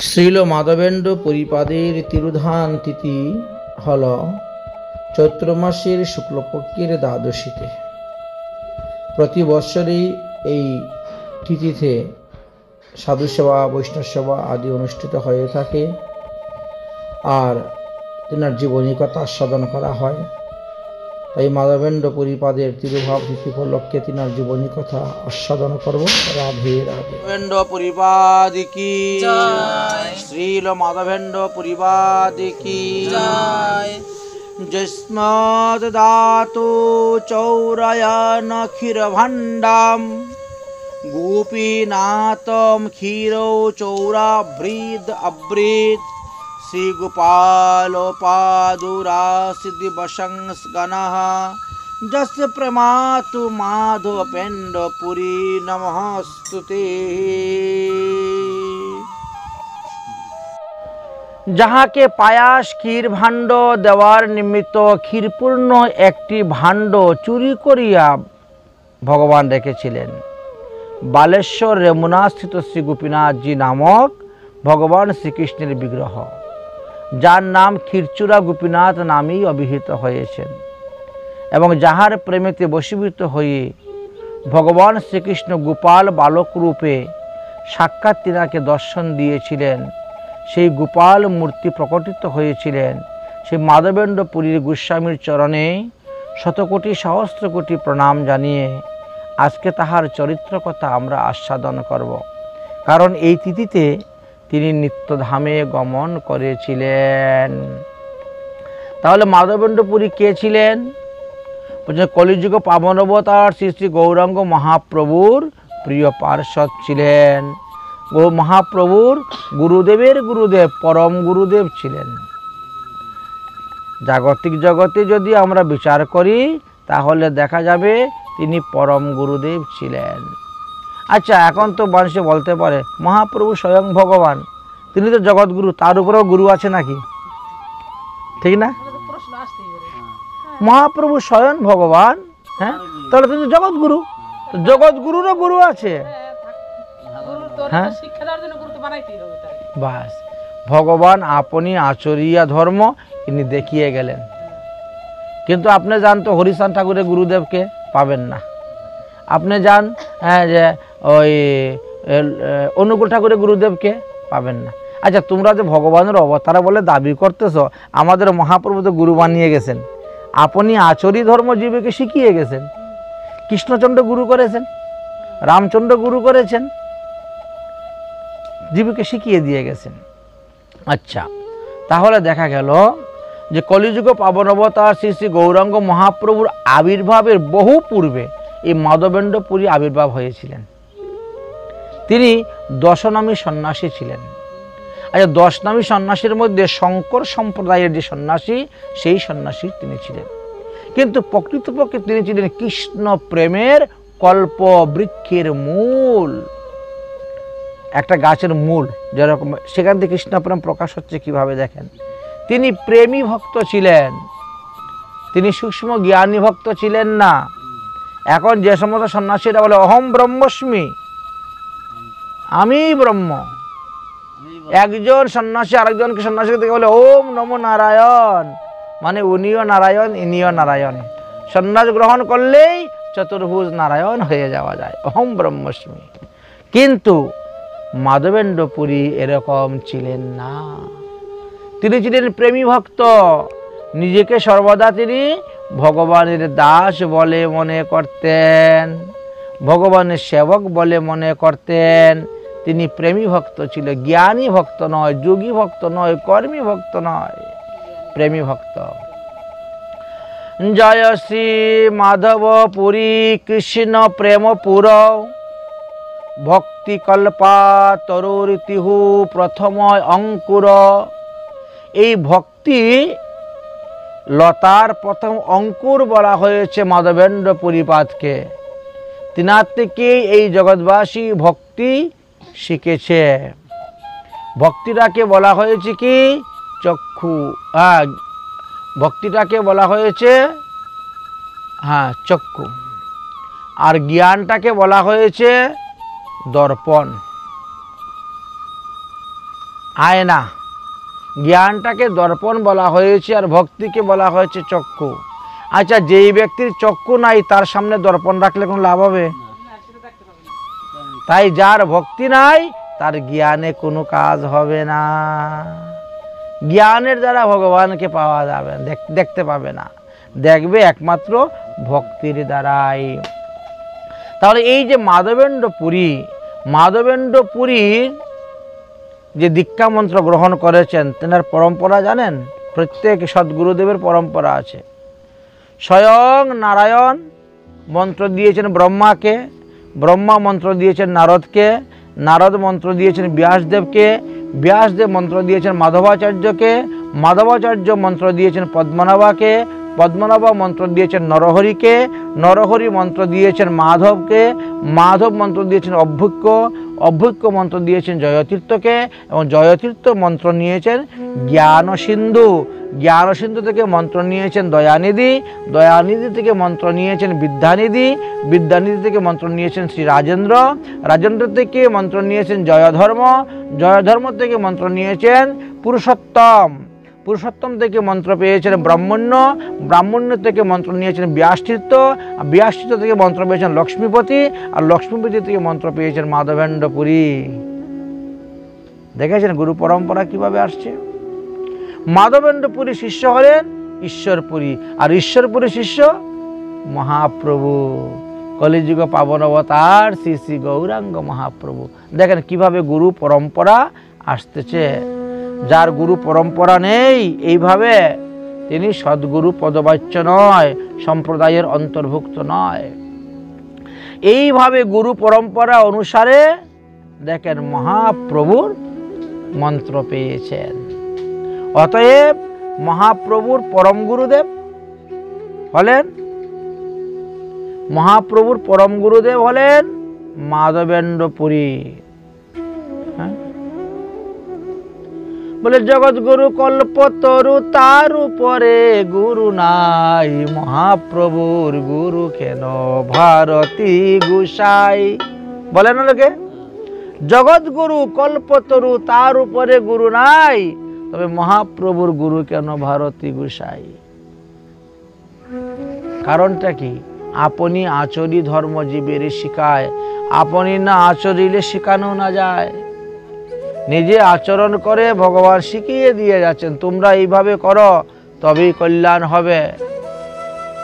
শ্রীল মাধবেন্দ্র পরিপাদের তিরোধান তিথি হল চৈত্র মাসের শুক্লপক্ষের দ্বাদশীতে। প্রতি বৎসরই এই তিথিতে সাধু সেবা, বৈষ্ণব সেবা আদি অনুষ্ঠিত হয়ে থাকে, আর তেনার জীবনী কথা আস্বাদন করা হয়। তাই মাধবেন্দ্র পরিপাদের তিরুভাব তিথি উপলক্ষে তিনার জীবনী কথা আস্বাদন করব। রাধে রাধে। মাধবেন্দ্র পরিপাদ কি জয়, শ্রীল মাধবেন্দ্র পরিপাদ কি জয়। যস্মাৎ দাতু চৌরায়ণ ক্ষীর ভাণ্ডাম গোপীনাথম ক্ষীরৌ চৌরাভৃদ অভৃত শ্রী গোপাল পাদুরাসিদিবশংসগণঃ যস্য প্রমাতু মাধবেন্দ্র পুরী নমস্তুতে। যাহাকে পায়াস ক্ষীর ভাণ্ড দেওয়ার নিমিত্ত ক্ষীরপূর্ণ একটি ভাণ্ড চুরি করিয়া ভগবান রেখেছিলেন, বালেশ্বর রেমুনাস্থিত শ্রী গোপীনাথজি নামক ভগবান শ্রীকৃষ্ণের বিগ্রহ, যার নাম ক্ষীরচূড়া গোপীনাথ নামেই অভিহিত হয়েছেন, এবং যাহার প্রেমেতে বশীভূত হয়ে ভগবান শ্রীকৃষ্ণ গোপাল বালক রূপে সাক্ষাৎ তিনাকে দর্শন দিয়েছিলেন, সেই গোপাল মূর্তি প্রকটিত হয়েছিলেন সেই মাধবেন্দ্র পুরীর গোস্বামীর চরণে শতকোটি সহস্র কোটি প্রণাম জানিয়ে আজকে তাহার চরিত্র কথা আমরা আস্বাদন করব। কারণ এই তিথিতে তিনি নিত্যধামে গমন করেছিলেন। তাহলে মাধবেন্দ্র পুরী কে ছিলেন? কলিযুগ পাবন অবতার শ্রী শ্রী গৌরাঙ্গ মহাপ্রভুর প্রিয় পার্ষদ ছিলেন। মহাপ্রভুর গুরুদেবের গুরুদেব পরম গুরুদেব ছিলেন। জাগতিক জগতে যদি আমরা বিচার করি তাহলে দেখা যাবে তিনি পরম গুরুদেব ছিলেন। আচ্ছা, এখন তো মানুষে বলতে পারে মহাপ্রভু স্বয়ং ভগবান, তিনি তো জগৎগুরু, তার উপরেও গুরু আছে নাকি? ঠিক না? মহাপ্রভু স্বয়ং ভগবান, হ্যাঁ, তাহলে তিনি জগৎগুরু, জগৎগুরুরও গুরু আছে। হ্যাঁ, বাস ভগবান আপনি আচরিয়া ধর্ম তিনি দেখিয়ে গেলেন। কিন্তু আপনি যান তো হরিচাঁদ ঠাকুরের গুরুদেবকে পাবেন না। আপনি যান যে ওই অনুকূল ঠাকুরের গুরুদেবকে পাবেন না। আচ্ছা, তোমরা যে ভগবানের অবতার বলে দাবি করতেছ, আমাদের মহাপ্রভু তো গুরু বানিয়ে গেছেন, আপনি আচরি ধর্ম জীবকে শিখিয়ে গেছেন। কৃষ্ণচন্দ্র গুরু করেছেন, রামচন্দ্র গুরু করেছেন, জীবকে শিখিয়ে দিয়ে গেছেন। আচ্ছা, তাহলে দেখা গেল যে কলিযুগ পাবন অবতার শ্রী শ্রী গৌরাঙ্গ মহাপ্রভুর আবির্ভাবের বহু পূর্বে এই মাধবেন্দ্র পুরী আবির্ভাব হয়েছিলেন। তিনি দশনামী সন্ন্যাসী ছিলেন। আচ্ছা, দশনামী সন্ন্যাসীর মধ্যে শঙ্কর সম্প্রদায়ের যে সন্ন্যাসী, সেই সন্ন্যাসী তিনি ছিলেন। কিন্তু প্রকৃতপক্ষে তিনি ছিলেন কৃষ্ণ প্রেমের কল্প বৃক্ষের মূল, একটা গাছের মূল যেরকম, সেখান থেকে কৃষ্ণ প্রেম প্রকাশ হচ্ছে কিভাবে দেখেন। তিনি প্রেমী ভক্ত ছিলেন, তিনি সূক্ষ্ম জ্ঞানী ভক্ত ছিলেন না। এখন যে সমস্ত সন্ন্যাসীরা বলে অহম ব্রহ্মস্মি, আমি ব্রহ্ম, একজন সন্ন্যাসী আরেকজনকে সন্ন্যাসীকে দেখে বলে ওম নমো নারায়ণ, মানে উনিও নারায়ণ ইনিও নারায়ণ, সন্ন্যাস গ্রহণ করলেই চতুর্ভুজ নারায়ণ হয়ে যাওয়া যায়, অহম ব্রহ্মস্মি। কিন্তু মাধবেন্দ্র পুরী এরকম ছিলেন না। তিনি ছিলেন প্রেমী ভক্ত, নিজেকে সর্বদা তিনি ভগবানের দাস বলে মনে করতেন, ভগবানের সেবক বলে মনে করতেন। তিনি প্রেমী ভক্ত ছিল, জ্ঞানী ভক্ত নয়, যোগী ভক্ত নয়, কর্মী ভক্ত নয়, প্রেমী ভক্ত। জয় শ্রী মাধব পুরী কৃষ্ণ প্রেমপুর ভক্তি কল্পা তরুরিতিহু প্রথম অঙ্কুর। এই ভক্তি লতার প্রথম অঙ্কুর বলা হয়েছে মাধবেন্দ্র পুরীপাদকে। তিনার থেকেই এই জগৎবাসী ভক্তি শিখেছে। ভক্তিটাকে বলা হয়েছে কি চক্ষু, ভক্তিটাকে বলা হয়েছে চক্ষু, আর জ্ঞানটাকে বলা হয়েছে দর্পণ। আয়না, জ্ঞানটাকে দর্পণ বলা হয়েছে আর ভক্তিকে বলা হয়েছে চক্ষু। আচ্ছা, যেই ব্যক্তির চক্ষু নাই তার সামনে দর্পণ রাখলে কোনো লাভ হবে? তাই যার ভক্তি নাই তার জ্ঞানে কোনো কাজ হবে না। জ্ঞানের দ্বারা ভগবানকে পাওয়া যাবে, দেখতে পাবে না, দেখবে একমাত্র ভক্তির দ্বারাই। তাহলে এই যে মাধবেন্দ্র পুরীর যে দীক্ষা মন্ত্র গ্রহণ করেছেন, তেনার পরম্পরা জানেন? প্রত্যেক সদ্গুরুদেবের পরম্পরা আছে। স্বয়ং নারায়ণ মন্ত্র দিয়েছেন ব্রহ্মাকে, ব্রহ্মা মন্ত্র দিয়েছেন নারদকে, নারদ মন্ত্র দিয়েছেন ব্যাসদেবকে, ব্যাসদেব মন্ত্র দিয়েছেন মাধবাচার্যকে, মাধবাচার্য মন্ত্র দিয়েছেন পদ্মনাভাকে, পদ্মনাভা মন্ত্র দিয়েছেন নরহরিকে, নরহরি মন্ত্র দিয়েছেন মাধবকে, মাধব মন্ত্র দিয়েছেন অভ্যক্ষ, অভ্যক্ষ মন্ত্র দিয়েছেন জয়তীর্থকে, এবং জয়তীর্থ মন্ত্র নিয়েছেন জ্ঞানসিন্ধু, জ্ঞানসিন্ধু থেকে মন্ত্র নিয়েছেন দয়ানিধি, দয়ানিধি থেকে মন্ত্র নিয়েছেন বিদ্যানিধি, বিদ্যানিধি থেকে মন্ত্র নিয়েছেন শ্রী রাজেন্দ্র, রাজেন্দ্র থেকে মন্ত্র নিয়েছেন জয়ধর্ম, জয়ধর্ম থেকে মন্ত্র নিয়েছেন পুরুষোত্তম, পুরুষোত্তম থেকে মন্ত্র পেয়েছেন ব্রাহ্মণ্য, ব্রাহ্মণ্য থেকে মন্ত্র নিয়েছেন ব্যাসতীর্থ, ব্যাসতীর্থ থেকে মন্ত্র পেয়েছেন লক্ষ্মীপতি, আর লক্ষ্মীপতি থেকে মন্ত্র পেয়েছেন মাধবেন্দ্র পুরী। দেখেছেন গুরু পরম্পরা কিভাবে আসছে? মাধবেন্দ্র পুরী শিষ্য হলেন ঈশ্বরপুরী, আর ঈশ্বরপুরী শিষ্য মহাপ্রভু, কলিযুগ পাবন অবতার শ্রী শ্রী গৌরাঙ্গ মহাপ্রভু। দেখেন কিভাবে গুরু পরম্পরা আসতেছে। যার গুরু পরম্পরা নেই, এইভাবে তিনি সদ্গুরু পদবাচ্য নয়, সম্প্রদায়ের অন্তর্ভুক্ত নয়। এইভাবে গুরু পরম্পরা অনুসারে দেখেন মহাপ্রভুর মন্ত্র পেয়েছেন। অতএব মহাপ্রভুর পরম গুরুদেব হলেন, মহাপ্রভুর পরম গুরুদেব হলেন মাধবেন্দ্র পুরী। বলে জগৎগুরু কল্পতরু, তার উপরে গুরু নাই, মহাপ্রভুর গুরু কেন ভারতী গোসাই। বলে না লোকে, জগৎগুরু কল্পতরু, তার উপরে গুরু নাই, তবে মহাপ্রভুর গুরু কেন ভারতী গোসাই। কারণটা কি? আপনি আচরি ধর্ম জীবের শিখায়, আপনি না আচরিলে শেখানো না যায়। নিজে আচরণ করে ভগবান শিখিয়ে দিয়ে যাচ্ছেন, তোমরা এইভাবে করো তবেই কল্যাণ হবে।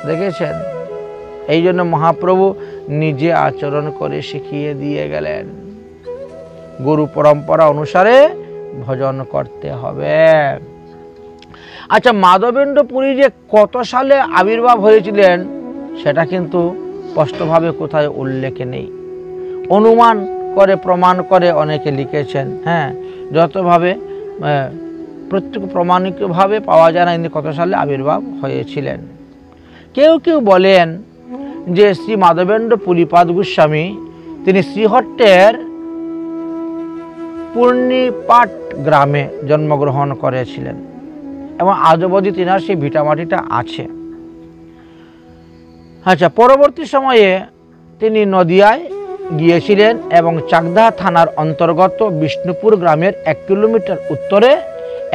দেখেছেন? এই জন্য মহাপ্রভু নিজে আচরণ করে শিখিয়ে দিয়ে গেলেন। গুরু পরম্পরা অনুসারে ভজন করতে হবে। আচ্ছা, মাধবেন্দ্র পুরী যে কত সালে আবির্ভাব হয়েছিলেন সেটা কিন্তু স্পষ্টভাবে কোথায় উল্লেখে নেই। অনুমান করে, প্রমাণ করে অনেকে লিখেছেন। হ্যাঁ, যতভাবে প্রত্যেক প্রমাণিকভাবে পাওয়া যায় না ইনি কত সালে আবির্ভাব হয়েছিলেন। কেউ কেউ বলেন যে শ্রী মাধবেন্দ্র পুরীপাদ গোস্বামী তিনি শ্রীহট্টের পূর্ণিপাট গ্রামে জন্মগ্রহণ করেছিলেন এবং আজ অবধি তিনার সেই ভিটামাটিটা আছে। আচ্ছা, পরবর্তী সময়ে তিনি নদিয়ায় গিয়েছিলেন এবং চাকদা থানার অন্তর্গত বিষ্ণুপুর গ্রামের 1 কিলোমিটার উত্তরে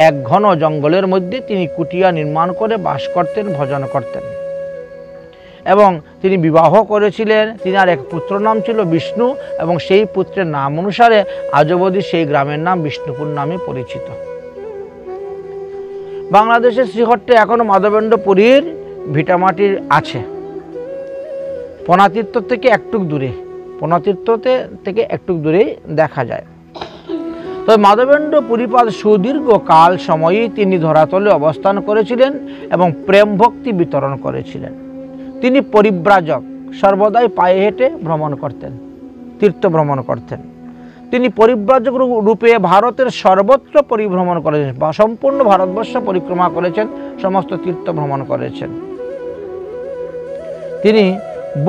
এক ঘন জঙ্গলের মধ্যে তিনি কুটিয়া নির্মাণ করে বাস করতেন, ভজন করতেন এবং তিনি বিবাহ করেছিলেন। তিনার এক পুত্র নাম ছিল বিষ্ণু এবং সেই পুত্রের নাম অনুসারে আজ অবধি সেই গ্রামের নাম বিষ্ণুপুর নামে পরিচিত। বাংলাদেশের শ্রীহট্টে এখনো মাধবেন্দ্র পুরীর ভিটামাটির আছে। পনাতীর্থ থেকে একটুক দূরে, পনাতীর্থ থেকে একটু দূরেই দেখা যায়। তবে মাধবেন্দ্র পুরীপাদ সুদীর্ঘ কাল সময়ই তিনি ধরাতলে অবস্থান করেছিলেন এবং প্রেম ভক্তি বিতরণ করেছিলেন। তিনি পরিব্রাজক, সর্বদাই পায়ে হেঁটে ভ্রমণ করতেন, তীর্থ ভ্রমণ করতেন। তিনি পরিব্রাজক রূপে ভারতের সর্বত্র পরিভ্রমণ করেছেন বা সম্পূর্ণ ভারতবর্ষ পরিক্রমা করেছেন, সমস্ত তীর্থ ভ্রমণ করেছেন। তিনি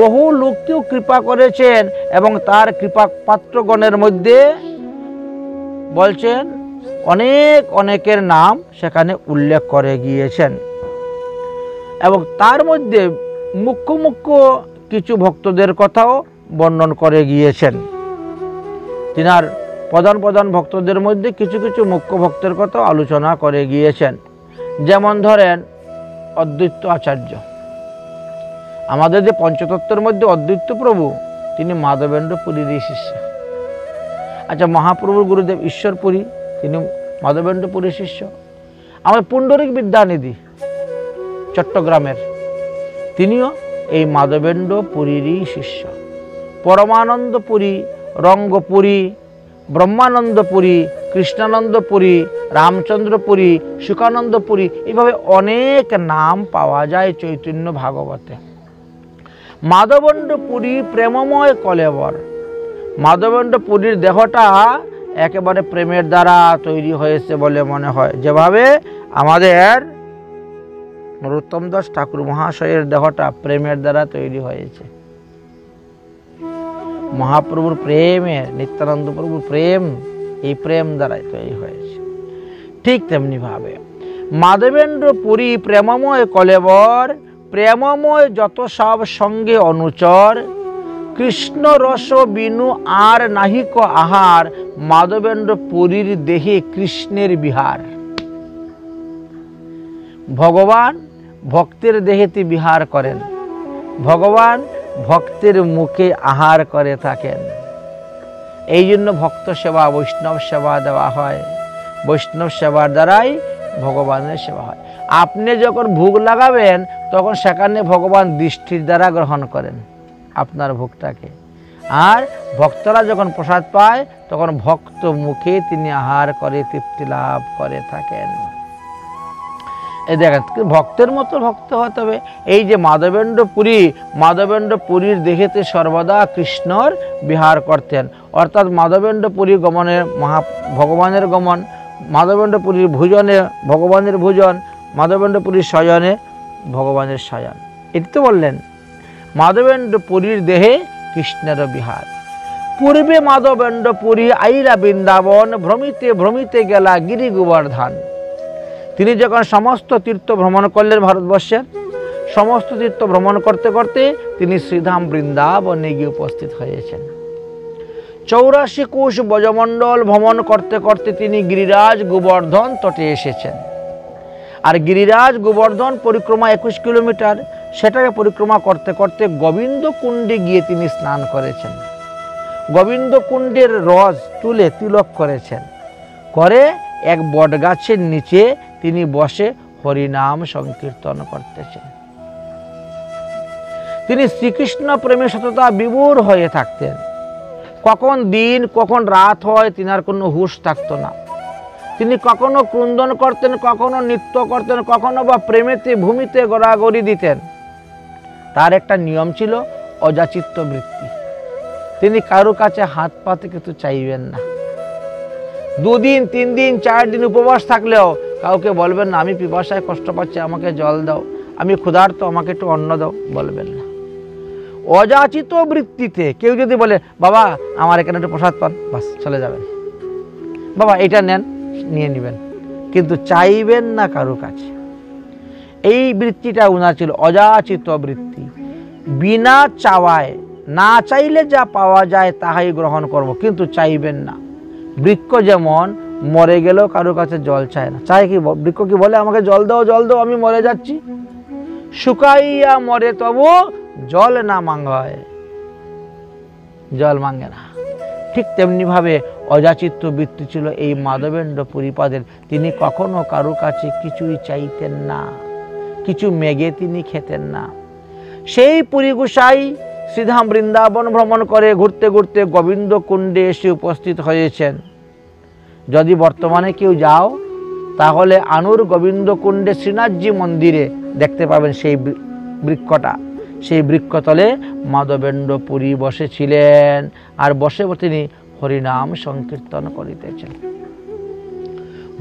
বহু লোককেও কৃপা করেছেন এবং তার কৃপা পাত্রগণের মধ্যে বলছেন অনেকের নাম সেখানে উল্লেখ করে গিয়েছেন এবং তার মধ্যে মুখ্য কিছু ভক্তদের কথাও বর্ণন করে গিয়েছেন। তিনার প্রধান প্রধান ভক্তদের মধ্যে কিছু কিছু মুখ্য ভক্তের কথা আলোচনা করে গিয়েছেন। যেমন ধরেন অদ্বৈত আচার্য, আমাদের যে পঞ্চতত্ত্বের মধ্যে অদ্বৈত প্রভু, তিনি মাধবেন্দ্র পুরীরই শিষ্য। আচ্ছা, মহাপ্রভুর গুরুদেব ঈশ্বরপুরী, তিনি মাধবেন্দ্র পুরীর শিষ্য। আমাদের পুণ্ডরিক বিদ্যানিধি চট্টগ্রামের, তিনিও এই মাধবেন্দ্র পুরীরই শিষ্য। পরমানন্দ পুরী, রঙ্গপুরী, ব্রহ্মানন্দ পুরী, কৃষ্ণানন্দ পুরী, রামচন্দ্র পুরী, সুখানন্দ পুরী, এইভাবে অনেক নাম পাওয়া যায় চৈতন্য ভাগবতে। মাধবেন্দ্র পুরী প্রেমময় কলেবর। মাধবেন্দ্র পুরীর দেহটা একেবারে প্রেমের দ্বারা তৈরি হয়েছে বলে মনে হয়, যেভাবে আমাদের নরোত্তম দাস ঠাকুর মহাশয়ের দেহটা প্রেমের দ্বারা তৈরি হয়েছে। মহাপ্রভুর প্রেমের, নিত্যানন্দ প্রভুর প্রেম, এই প্রেম দ্বারাই তৈরি হয়েছে। ঠিক তেমনি ভাবে মাধবেন্দ্র পুরী প্রেমময় কলেবর, প্রেমময় যত সব সঙ্গে অনুচর, কৃষ্ণ রস বিনু আর নাহিক আহার, মাধবেন্দ্র পুরীর দেহে কৃষ্ণের বিহার। ভগবান ভক্তের দেহেতে বিহার করেন, ভগবান ভক্তের মুখে আহার করে থাকেন। এই জন্য ভক্ত সেবা, বৈষ্ণব সেবা দেওয়া হয়। বৈষ্ণব সেবার দ্বারাই ভগবানের সেবা হয়। আপনি যখন ভোগ লাগাবেন তখন সেখানে ভগবান দৃষ্টির দ্বারা গ্রহণ করেন আপনার ভোগটাকে, আর ভক্তরা যখন প্রসাদ পায় তখন ভক্ত মুখে তিনি আহার করে তৃপ্তি লাভ করে থাকেন। এই দেখেন, ভক্তের মতো ভক্ত হতে হবে। এই যে মাধবেন্দ্র পুরী, মাধবেন্দ্র পুরীর দেহেতে সর্বদা কৃষ্ণর বিহার করতেন, অর্থাৎ মাধবেন্দ্র পুরী গমনে ভগবানের গমন, মাধবেন্দ্র পুরীর ভোজনে ভগবানের ভোজন, মাধবেন্দ্র পুরীর শয়নে ভগবানের শয়ন। এটি তো বললেন মাধবেন্দ্র পুরীর দেহে কৃষ্ণের বিহার। পূর্বে মাধবেন্দ্র পুরী আইলা বৃন্দাবন, ভ্রমিতে ভ্রমিতে গেলা গিরি গোবর্ধন। তিনি যখন সমস্ত তীর্থ ভ্রমণ করলেন ভারতবর্ষের, সমস্ত তীর্থ ভ্রমণ করতে করতে তিনি শ্রীধাম বৃন্দাবনে গিয়ে উপস্থিত হয়েছেন। 84 কোশ ব্রজমণ্ডল ভ্রমণ করতে করতে তিনি গিরিরাজ গোবর্ধন তটে এসেছেন। আর গিরিরাজ গোবর্ধন পরিক্রমা 21 কিলোমিটার, সেটাকে পরিক্রমা করতে করতে গোবিন্দ কুণ্ডে গিয়ে তিনি স্নান করেছেন। গোবিন্দ কুণ্ডের রস তুলে তিলক করেছেন, করে এক বটগাছের নিচে তিনি বসে হরিনাম সংকীর্তন করতেছেন। তিনি শ্রীকৃষ্ণ প্রেমে সততা বিভোর হয়ে থাকতেন। কখন দিন কখন রাত হয় তিনার কোনো হুঁশ থাকতো না। তিনি কখনো ক্রন্দন করতেন, কখনো নৃত্য করতেন, কখনো বা প্রেমেতে ভূমিতে গড়াগড়ি দিতেন। তার একটা নিয়ম ছিল অযাচিত বৃত্তি। তিনি কারো কাছে হাত পাতে কিন্তু চাইবেন না। 2 দিন 3 দিন 4 দিন উপবাস থাকলেও কাউকে বলবেন না আমি পিপাসায় কষ্ট পাচ্ছি, আমাকে জল দাও, আমি ক্ষুধার্ত, আমাকে একটু অন্ন দাও, বলবেন না। অযাচিত বৃত্তিতে কেউ যদি বলে বাবা আমার এখানে একটু প্রসাদ পান, বাস চলে যাবেন, বাবা এটা নেন, নিয়ে নেবেন, কিন্তু চাইবেন না কারো কাছে। এই বৃত্তিটা উনার ছিল অযাচিত বৃত্তি। বিনা চাওয়ায়, না চাইলে যা পাওয়া যায় তাহাই গ্রহণ করব, কিন্তু চাইবেন না। বৃক্ষ যেমন মরে গেলেও কারো কাছে জল চায় না, চায় কি? বৃক্ষ কি বলে আমাকে জল দাও, জল দাও, আমি মরে যাচ্ছি? শুকাইয়া মরে তবু জল না মাঙ্গায়, জল মাঙ্গে না। ঠিক তেমনি ভাবে অযাচিত বৃত্তি ছিল এই মাধবেন্দ্র পুরীপাদের। তিনি কখনো কারো কাছে কিছুই চাইতেন না, কিছু মেগে তিনি খেতেন না। সেই পুরী গোসাই শ্রীধাম বৃন্দাবন ভ্রমণ করে ঘুরতে ঘুরতে গোবিন্দ কুণ্ডে এসে উপস্থিত হয়েছেন। যদি বর্তমানে কেউ যাও তাহলে আনুর গোবিন্দ কুণ্ডে শ্রীনাথজি মন্দিরে দেখতে পাবেন সেই বৃক্ষটা। সেই বৃক্ষতলে মাধবেন্দ্র পুরী বসেছিলেন, আর বসে তিনি হরিনাম সংকীর্তন করিতেছেন।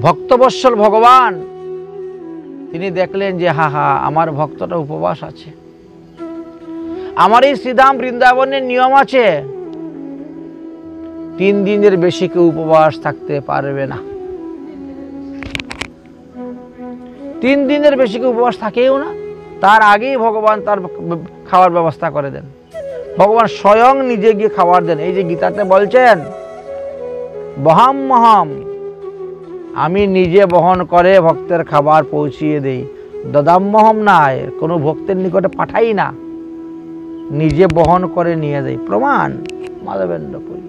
ভক্তবৎসল ভগবান তিনি দেখলেন যে হা হা আমার ভক্তটা উপবাস আছে, আমার এই শ্রীধাম বৃন্দাবনের নিয়ম আছে 3 দিনের বেশি কেউ উপবাস থাকতে পারবে না। 3 দিনের বেশি কেউ উপবাস থাকেও না। তার আগেই ভগবান তার খাওয়ার ব্যবস্থা করে দেন। ভগবান স্বয়ং নিজে গিয়ে খাবার দেন। এই যে গীতাতে বলছেন বহাম্যহম, আমি নিজে বহন করে ভক্তের খাবার পৌঁছিয়ে দেই। দদাম্যহম নাই, কোনো ভক্তের নিকটে পাঠাই না, নিজে বহন করে নিয়ে যাই। প্রমাণ মাধবেন্দ্র পুরী,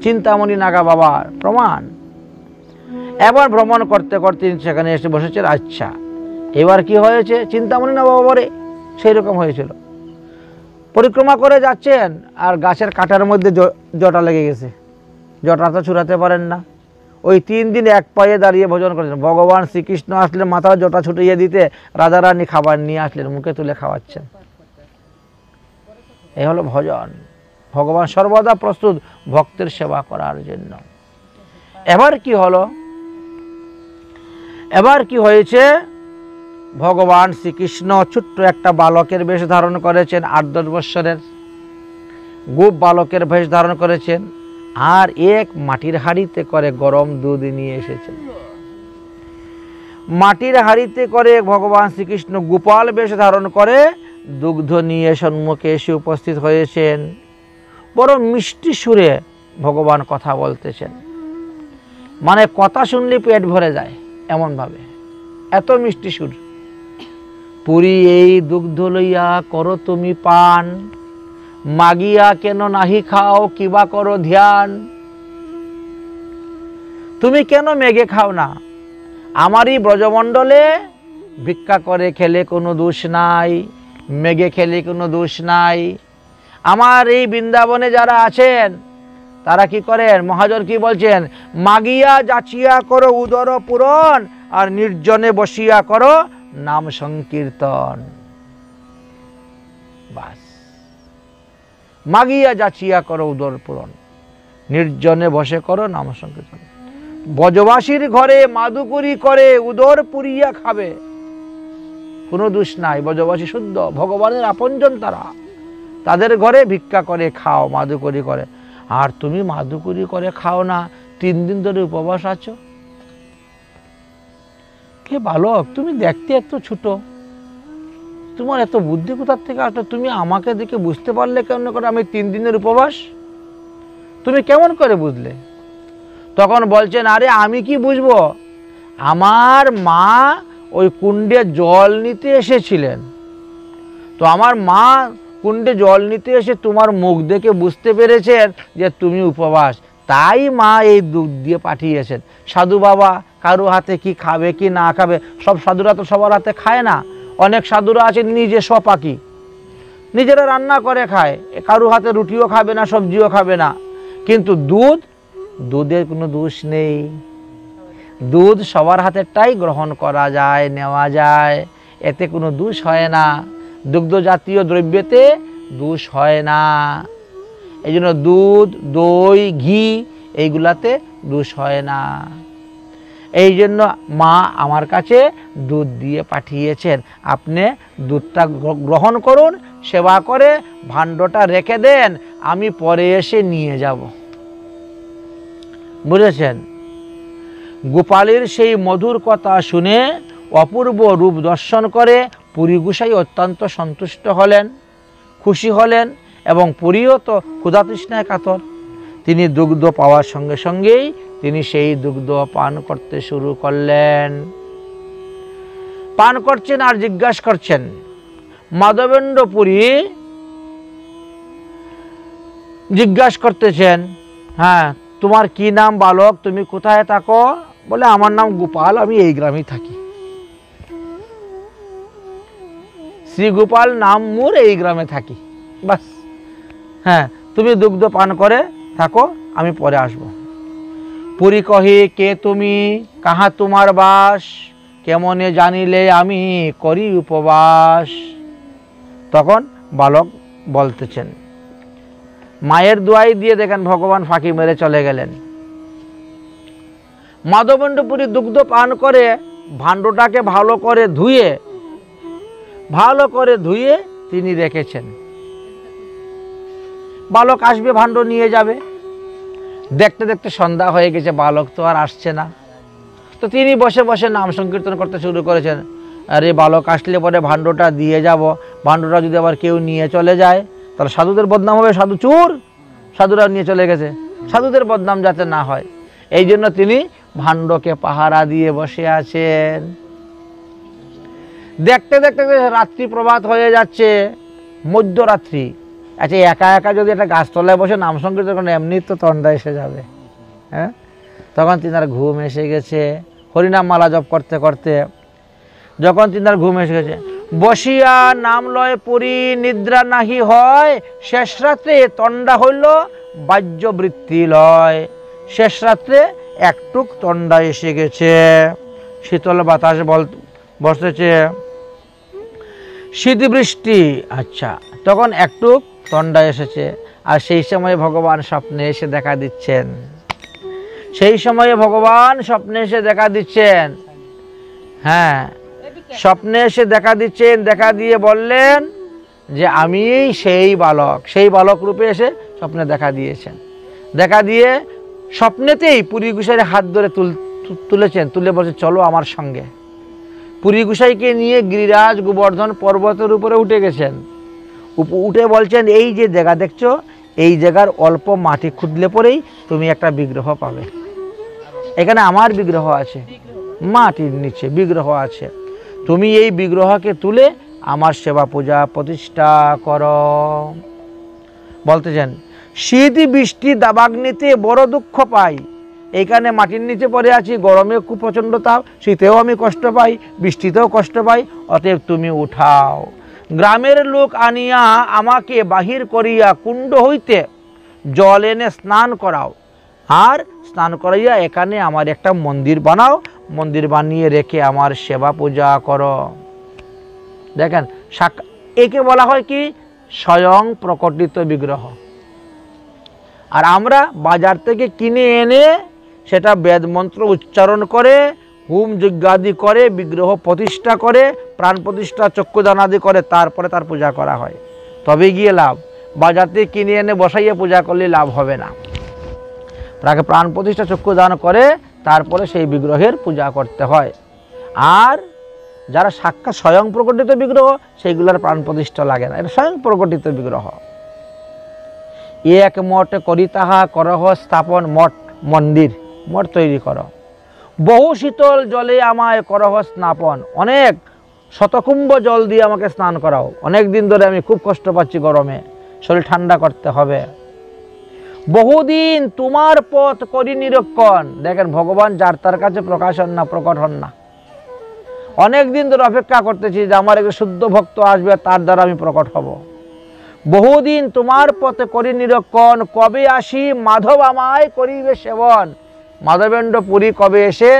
চিন্তামণি নাগা বাবার প্রমাণ। এবার ভ্রমণ করতে করতে সেখানে এসে বসেছেন। আচ্ছা, এবার কি হয়েছে? চিন্তামণি না বাবারে সেই রকম হয়েছিল। পরিক্রমা করে যাচ্ছেন আর গাছের কাঁটার মধ্যে জটা লেগে গেছে। জটা তো ছুটাতে পারেন না। ওই 3 দিন এক পায়ে দাঁড়িয়ে ভোজন করেছেন। ভগবান শ্রীকৃষ্ণ আসলে মাথার জটা ছুটিয়ে দিতে রাধারানী খাবার নিয়ে আসলেন, মুখে তুলে খাওয়াচ্ছেন। এই হলো ভজন। ভগবান সর্বদা প্রস্তুত ভক্তের সেবা করার জন্য। এবার কি হলো? এবার কি হয়েছে? ভগবান শ্রীকৃষ্ণ ছোট্ট একটা বালকের বেশ ধারণ করেছেন, 8-10 বৎসরের গোপ বালকের বেশ ধারণ করেছেন, আর এক মাটির হাঁড়িতে করে গরম দুধ নিয়ে এসেছেন। মাটির হাঁড়িতে করে ভগবান শ্রীকৃষ্ণ গোপাল বেশ ধারণ করে দুগ্ধ নিয়ে সম্মুখে এসে উপস্থিত হয়েছেন। বড় মিষ্টি সুরে ভগবান কথা বলতেছেন, মানে কথা শুনলে পেট ভরে যায় এমনভাবে, এত মিষ্টি সুর। পুরী এই দুগ্ধ লইয়া করো তুমি পান, মাগিয়া কেন নাহি খাও, কিবা করো ধ্যান। তুমি কেন মেঘে খাও না? আমারই ব্রজমণ্ডলে ভিক্ষা করে খেলে কোনো দোষ নাই, মেঘে খেলে কোনো দোষ নাই। আমার এই বৃন্দাবনে যারা আছেন তারা কি করেন? মহাজন কি বলছেন? মাগিয়া যাচিয়া করো উদর পূরণ, আর নির্জনে বসিয়া করো নাম সংকীর্তন। বাস, মাগিয়া যাচিয়া করো উদর পূরণ, নির্জনে বসে করো নাম সংকীর্তন। ব্রজবাসীর ঘরে মাদুকরি করে উদর পুরিয়া খাবে, কোনো দোষ নাই। ব্রজবাসী শুদ্ধ, ভগবানের আপনজন তারা, তাদের ঘরে ভিক্ষা করে খাও, মাদুকরি করে। আর তুমি মাদুকরি করে খাও না, 3 দিন ধরে উপবাস আছো। কে বালক, তুমি দেখতে এত ছোট, তোমার এত বুদ্ধি কোথার থেকে আসলো? তুমি আমাকে দেখে বুঝতে পারলে কেমন করে আমি 3 দিনের উপবাস? তুমি কেমন করে বুঝলে? তখন বলছেন, আরে আমি কি বুঝবো, আমার মা ওই কুণ্ডে জল নিতে এসেছিলেন, তো আমার মা কুণ্ডে জল নিতে এসে তোমার মুখ দেখে বুঝতে পেরেছেন যে তুমি উপবাস, তাই মা এই দুধ দিয়ে পাঠিয়েছেন। সাধু বাবা কারো হাতে কি খাবে কি না খাবে, সব সাধুরা তো সবার হাতে খায় না। অনেক সাধুরা আছেন নিজে স্বপাকি, নিজেরা রান্না করে খায়, কারো হাতে রুটিও খাবে না, সবজিও খাবে না। কিন্তু দুধের কোনো দোষ নেই। দুধ সবার হাতেরটাই গ্রহণ করা যায়, নেওয়া যায়, এতে কোনো দোষ হয় না। দুগ্ধ জাতীয় দ্রব্যতে দোষ হয় না। এই জন্য দুধ, দই, ঘি এইগুলাতে দোষ হয় না। এই জন্য মা আমার কাছে দুধ দিয়ে পাঠিয়েছেন, আপনি দুধটা গ্রহণ করুন, সেবা করে ভাণ্ডটা রেখে দেন, আমি পরে এসে নিয়ে যাব। বুঝেছেন? গোপালের সেই মধুর কথা শুনে অপূর্ব রূপ দর্শন করে পুরী গোসাই অত্যন্ত সন্তুষ্ট হলেন, খুশি হলেন, এবং পুরীও তো ক্ষুধা তৃষ্ণায় কাতর। তিনি দুগ্ধ পাওয়ার সঙ্গে সঙ্গেই তিনি সেই দুগ্ধ পান করতে শুরু করলেন। পান করছেন আর জিজ্ঞাসা করছেন, মাধবেন্দ্র পুরী জিজ্ঞাসা করতেছেন, হ্যাঁ তোমার কি নাম বালক, তুমি কোথায় থাকো? বলে আমার নাম গোপাল, আমি এই গ্রামেই থাকি। শ্রী গোপাল নাম মোর, এই গ্রামে থাকি, বাস। হ্যাঁ, তুমি দুগ্ধ পান করে থাকো, আমি পরে আসবো। পুরী কহে, কে তুমি, কাহা তোমার বাস, কেমনে জানিলে আমি করি উপবাস। তখন বালক বলতেছেন, মায়ের দোয়াই দিয়ে দেখেন ভগবান ফাঁকি মেরে চলে গেলেন। মাধবেন্দ্র পুরী দুগ্ধ পান করে ভাণ্ডটাকে ভালো করে ধুয়ে তিনি রেখেছেন। বালক আসবে, ভাণ্ড নিয়ে যাবে। দেখতে দেখতে সন্ধ্যা হয়ে গেছে, বালক তো আর আসছে না। তো তিনি বসে বসে নাম সংকীর্তন করতে শুরু করেছেন। আরে বালক আসলে পরে ভাণ্ডটা দিয়ে যাব, ভাণ্ডটা যদি আবার কেউ নিয়ে চলে যায় তাহলে সাধুদের বদনাম হবে, সাধু চোর, সাধুরা নিয়ে চলে গেছে। সাধুদের বদনাম যাতে না হয়, এই জন্য তিনি ভাণ্ডকে পাহারা দিয়ে বসে আছেন। দেখতে দেখতে রাত্রি প্রভাত হয়ে যাচ্ছে, মধ্যরাত্রি। আচ্ছা, একা একা যদি একটা গাছতলায় বসে নাম সংকীর্তন করেন, এমনি তো তন্ডা এসে যাবে। হ্যাঁ, তখন তিনার ঘুম এসে গেছে। হরিনাম মালা জপ করতে করতে যখন তিনার ঘুম এসে গেছে, বসিয়া নাম লয় পরি নিদ্রা নাহি হয়, শেষ রাত্রে তন্ডা হইল বাহ্যবৃত্তি লয়। শেষ রাত্রে একটুক তন্ডা এসে গেছে, শীতল বাতাস বসেছে, শীত বৃষ্টি। আচ্ছা, তখন একটু তন্ডা এসেছে, আর সেই সময় ভগবান স্বপ্নে এসে দেখা দিচ্ছেন। সেই সময়ে ভগবান স্বপ্নে এসে দেখা দিচ্ছেন। হ্যাঁ, স্বপ্নে এসে দেখা দিচ্ছেন, দেখা দিয়ে বললেন যে আমি সেই বালক। সেই বালক রূপে এসে স্বপ্নে দেখা দিয়েছেন। দেখা দিয়ে স্বপ্নেতেই পুরী গোসাইয়ের হাত ধরে তুলেছেন, তুলে বলছে চলো আমার সঙ্গে। পুরী গোসাইকে নিয়ে গিরিরাজ গোবর্ধন পর্বতের উপরে উঠে গেছেন। উঠে বলছেন এই যে জায়গা দেখছো, এই জায়গার অল্প মাটি খুঁড়লে পরেই তুমি একটা বিগ্রহ পাবে। এখানে আমার বিগ্রহ আছে, মাটির নিচে বিগ্রহ আছে। তুমি এই বিগ্রহকে তুলে আমার সেবা পূজা প্রতিষ্ঠা করো। বলতেছেন শীত বৃষ্টি দাবাগ্নিতে বড় দুঃখ পাই। এইখানে মাটির নিচে পড়ে আছি, গরমে খুব প্রচণ্ড তাপ, শীতেও আমি কষ্ট পাই, বৃষ্টিতেও কষ্ট পাই, অতএব তুমি উঠাও। গ্রামের লোক আনিয়া আমাকে বাহির করিয়া কুণ্ড হইতে জল এনে স্নান করাও, আর স্নান করাইয়া এখানে আমার একটা মন্দির বানাও, মন্দির বানিয়ে রেখে আমার সেবা পূজা করো। দেখেন, একে বলা হয় কি স্বয়ং প্রকটিত বিগ্রহ। আর আমরা বাজার থেকে কিনে এনে সেটা বেদ মন্ত্র উচ্চারণ করে হোম যজ্ঞাদি করে বিগ্রহ প্রতিষ্ঠা করে প্রাণ প্রতিষ্ঠা চক্ষুদানাদি করে তারপরে তার পূজা করা হয়, তবে গিয়ে লাভ। বাজার থেকে কিনে এনে বসাইয়ে পূজা করলে লাভ হবে না। তাকে প্রাণ প্রতিষ্ঠা চক্ষুদান করে তারপরে সেই বিগ্রহের পূজা করতে হয়। আর যারা সাক্ষাৎ স্বয়ং প্রকটিত বিগ্রহ সেইগুলোর প্রাণ প্রতিষ্ঠা লাগে না, এটা স্বয়ং প্রকটিত বিগ্রহ। এক মঠ করি তাহা করহ স্থাপন, মঠ মন্দির, মঠ তৈরি করো। বহু শীতল জলে আমায় করহ স্নাপন, অনেক শতকুম্ভ জল দিয়ে আমাকে স্নান করাও। অনেক দিন ধরে আমি খুব কষ্ট পাচ্ছি গরমে, শরীর ঠান্ডা করতে হবে। বহুদিন তোমার পথ করি নিরীক্ষণ। দেখেন, ভগবান যার তার কাছে প্রকাশ হন না, প্রকট হন না। অনেক দিন ধরে অপেক্ষা করতেছি যে আমার একজন শুদ্ধ ভক্ত আসবে, তার দ্বারা আমি প্রকট হব। বহুদিন তোমার পথে করি নিরীক্ষণ, কবে আসি মাধব আমায় করিবে সেবন। মাধবেন্দ্র পুরী কবে এসে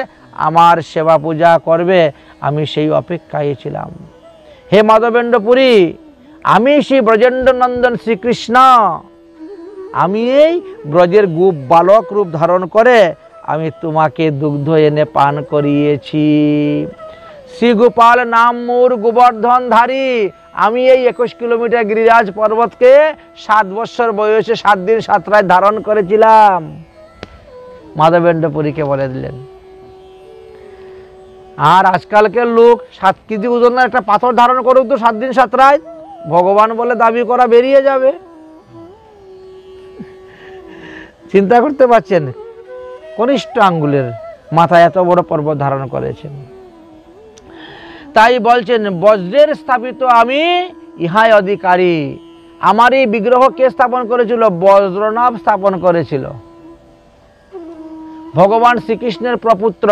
আমার সেবা পূজা করবে, আমি সেই অপেক্ষায় ছিলাম। হে মাধবেন্দ্র পুরী, আমি শ্রী ব্রজেন্দ্র নন্দন শ্রীকৃষ্ণ, আমি এই ব্রজের গোপ বালক রূপ ধারণ করে আমি তোমাকে দুগ্ধ এনে পান করিয়েছি। শ্রী গোপাল নাম মোর গোবর্ধনধারী, আমি এই 21 কিলোমিটার গিরিরাজ পর্বতকে 7 বছর বয়সে 7 দিন 7 রাত ধারণ করেছিলাম। মাধবেন্দ্র পুরীকে বলে দিলেন। আর আজকালকে লোক 7 কেজি ওজনের একটা পাথর ধারণ করুক তো 7 দিন 7 রাত, ভগবান বলে দাবি করা বেরিয়ে যাবে। চিন্তা করতে পারছেন, কনিষ্ঠ আঙ্গুলের মাথায় এত বড় পর্বত ধারণ করেছেন। তাই বলছেন বজ্রের স্থাপিত আমি ইহাই অধিকারী। আমার এই বিগ্রহ কে স্থাপন করেছিল? বজ্রনাভ স্থাপন করেছিল। ভগবান শ্রীকৃষ্ণের প্রপুত্র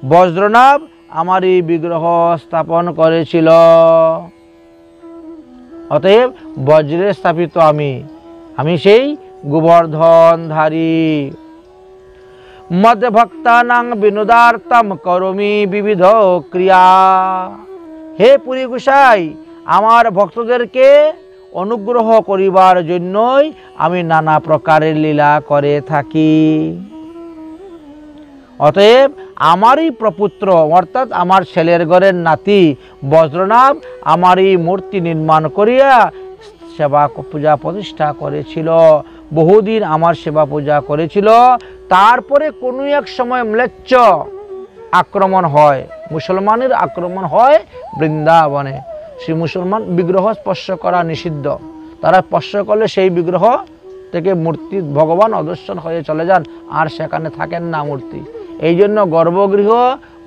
বজ্রনাভ আমার এই বিগ্রহ স্থাপন করেছিল। অতএব বজ্রের স্থাপিত আমি, আমি সেই গোবর্ধনধারী। মদভক্তানাং বিনোদার্তম করমি বিবিধ ক্রিয়া। হে পুরী গোসাই, আমার ভক্তদেরকে অনুগ্রহ করিবার জন্যই আমি নানা প্রকারের লীলা করে থাকি। অতএব আমারই প্রপুত্র অর্থাৎ আমার ছেলের ঘরের নাতি বজ্রনাভ আমারই মূর্তি নির্মাণ করিয়া সেবা পূজা প্রতিষ্ঠা করেছিল। বহুদিন আমার সেবা পূজা করেছিল। তারপরে কোনো এক সময় ম্লেচ্ছ আক্রমণ হয়, মুসলমানের আক্রমণ হয় বৃন্দাবনে। সেই মুসলমান বিগ্রহ স্পর্শ করা নিষিদ্ধ, তারা স্পর্শ করলে সেই বিগ্রহ থেকে মূর্তি ভগবান অদর্শন হয়ে চলে যান, আর সেখানে থাকেন না মূর্তি। এই জন্য গর্ভগৃহ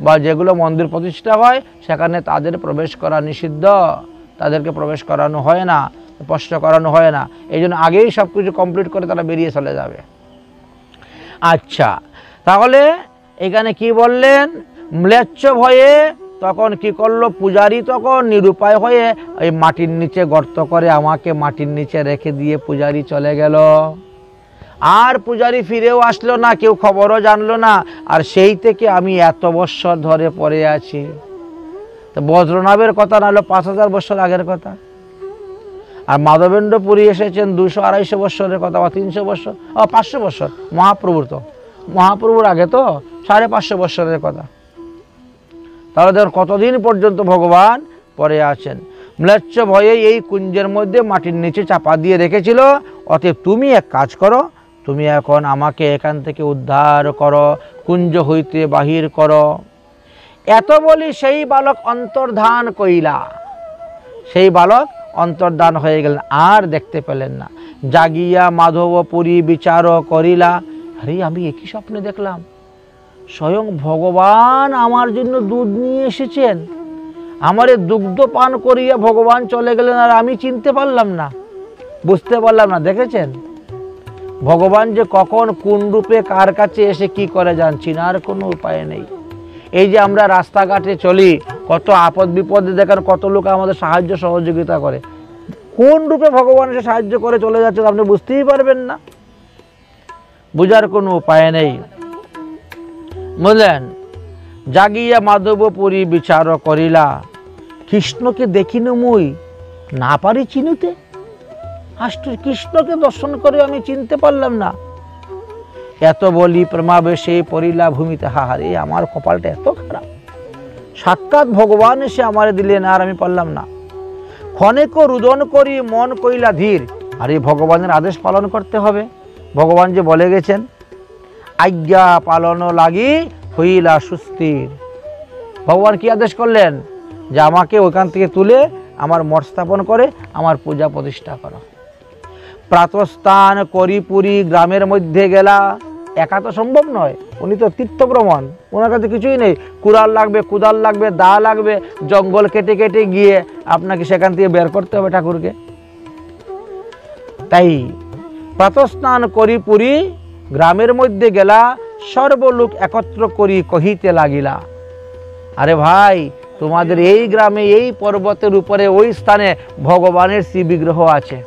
বা যেগুলো মন্দির প্রতিষ্ঠা হয় সেখানে তাদের প্রবেশ করা নিষিদ্ধ, তাদেরকে প্রবেশ করানো হয় না, স্পর্শ করানো হয় না। এই জন্য আগেই সব কিছু কমপ্লিট করে তারা বেরিয়ে চলে যাবে। আচ্ছা, তাহলে এখানে কি বললেন, ম্লেচ্ছ ভয়ে তখন কি করলো, পূজারী তখন নিরুপায় হয়ে ওই মাটির নিচে গর্ত করে আমাকে মাটির নিচে রেখে দিয়ে পূজারী চলে গেল। আর পূজারী ফিরেও আসলো না, কেউ খবরও জানলো না। আর সেই থেকে আমি এত বৎসর ধরে পড়ে আছি। তো বজ্রনাভের কথা নাহলে 5000 বৎসর আগের কথা, আর মাধবেন্দ্র পুরী এসেছেন 200-250 বৎসরের কথা, বা 300 বৎসর, 500 বৎসর মহাপ্রভুর, তো মহাপ্রভুর আগে তো 550 বৎসরের কথা। তাহলে দেখুন কতদিন পর্যন্ত ভগবান পরে আছেন। ম্লেচ্ছ ভয়ে এই কুঞ্জের মধ্যে মাটির নিচে চাপা দিয়ে রেখেছিল। অতএব তুমি এক কাজ করো, তুমি এখন আমাকে এখান থেকে উদ্ধার করো, কুঞ্জ হইতে বাহির করো। এত বলি সেই বালক অন্তর্ধান কইলা। সেই বালক অন্তর্ধান হয়ে গেলেন, আর দেখতে পেলেন না। জাগিয়া মাধবপুরী বিচার করিলা। আরে আমি একই স্বপ্নে দেখলাম, স্বয়ং ভগবান আমার জন্য দুধ নিয়ে এসেছেন, আমারে দুগ্ধ পান করিয়া ভগবান চলে গেলেন, আর আমি চিনতে পারলাম না, বুঝতে পারলাম না। দেখেছেন ভগবান যে কখন কোন রূপে কার কাছে এসে কি করে যান, চিনার কোনো উপায় নেই। এই যে আমরা রাস্তাঘাটে চলি, কত আপদ বিপদে দেখেন কত লোক আমাদের সাহায্য সহযোগিতা করে, কোন রূপে ভগবান এসে সাহায্য করে চলে যাচ্ছে আপনি বুঝতেই পারবেন না, বুঝার কোনো উপায় নেই। বুঝলেন, জাগিয়া মাধবপুরী বিচার করিলা। কৃষ্ণকে দেখিনু মুই না পারি চিনুতে। আশ্চর্য, কৃষ্ণকে দর্শন করে আমি চিনতে পারলাম না। এত বলি প্রেমাবেশে পড়িলা ভূমিতে। হাহারে, আমার কপালটা এত খারাপ, সাক্ষাৎ ভগবান এসে আমারে দিলেন আর আমি পারলাম না। ক্ষণেক রুদন করি মন কইলা ধীর। আরে ভগবানের আদেশ পালন করতে হবে, ভগবান যে বলে গেছেন, আজ্ঞা পালন লাগি হইলা সুস্থির। ভগবান কি আদেশ করলেন, যে আমাকে ওইখান থেকে তুলে আমার মঠ স্থাপন করে আমার পূজা প্রতিষ্ঠা করো। প্রাতস্থান করি পুরী গ্রামের মধ্যে গেলা। একা তো সম্ভব নয়, উনি তো তীর্থভ্রমণ, ওনার কাছে কিছুই নেই। কুড়াল লাগবে, কুদাল লাগবে, দা লাগবে, জঙ্গল কেটে কেটে গিয়ে আপনাকে সেখান থেকে বের করতে হবে ঠাকুরকে। তাই প্রাতস্নান করি পুরী গ্রামের মধ্যে গেলা, সর্বলোক একত্র করি কহিতে লাগিলা। আরে ভাই, তোমাদের এই গ্রামে এই পর্বতের উপরে ওই স্থানে ভগবানের শ্রী বিগ্রহ আছে,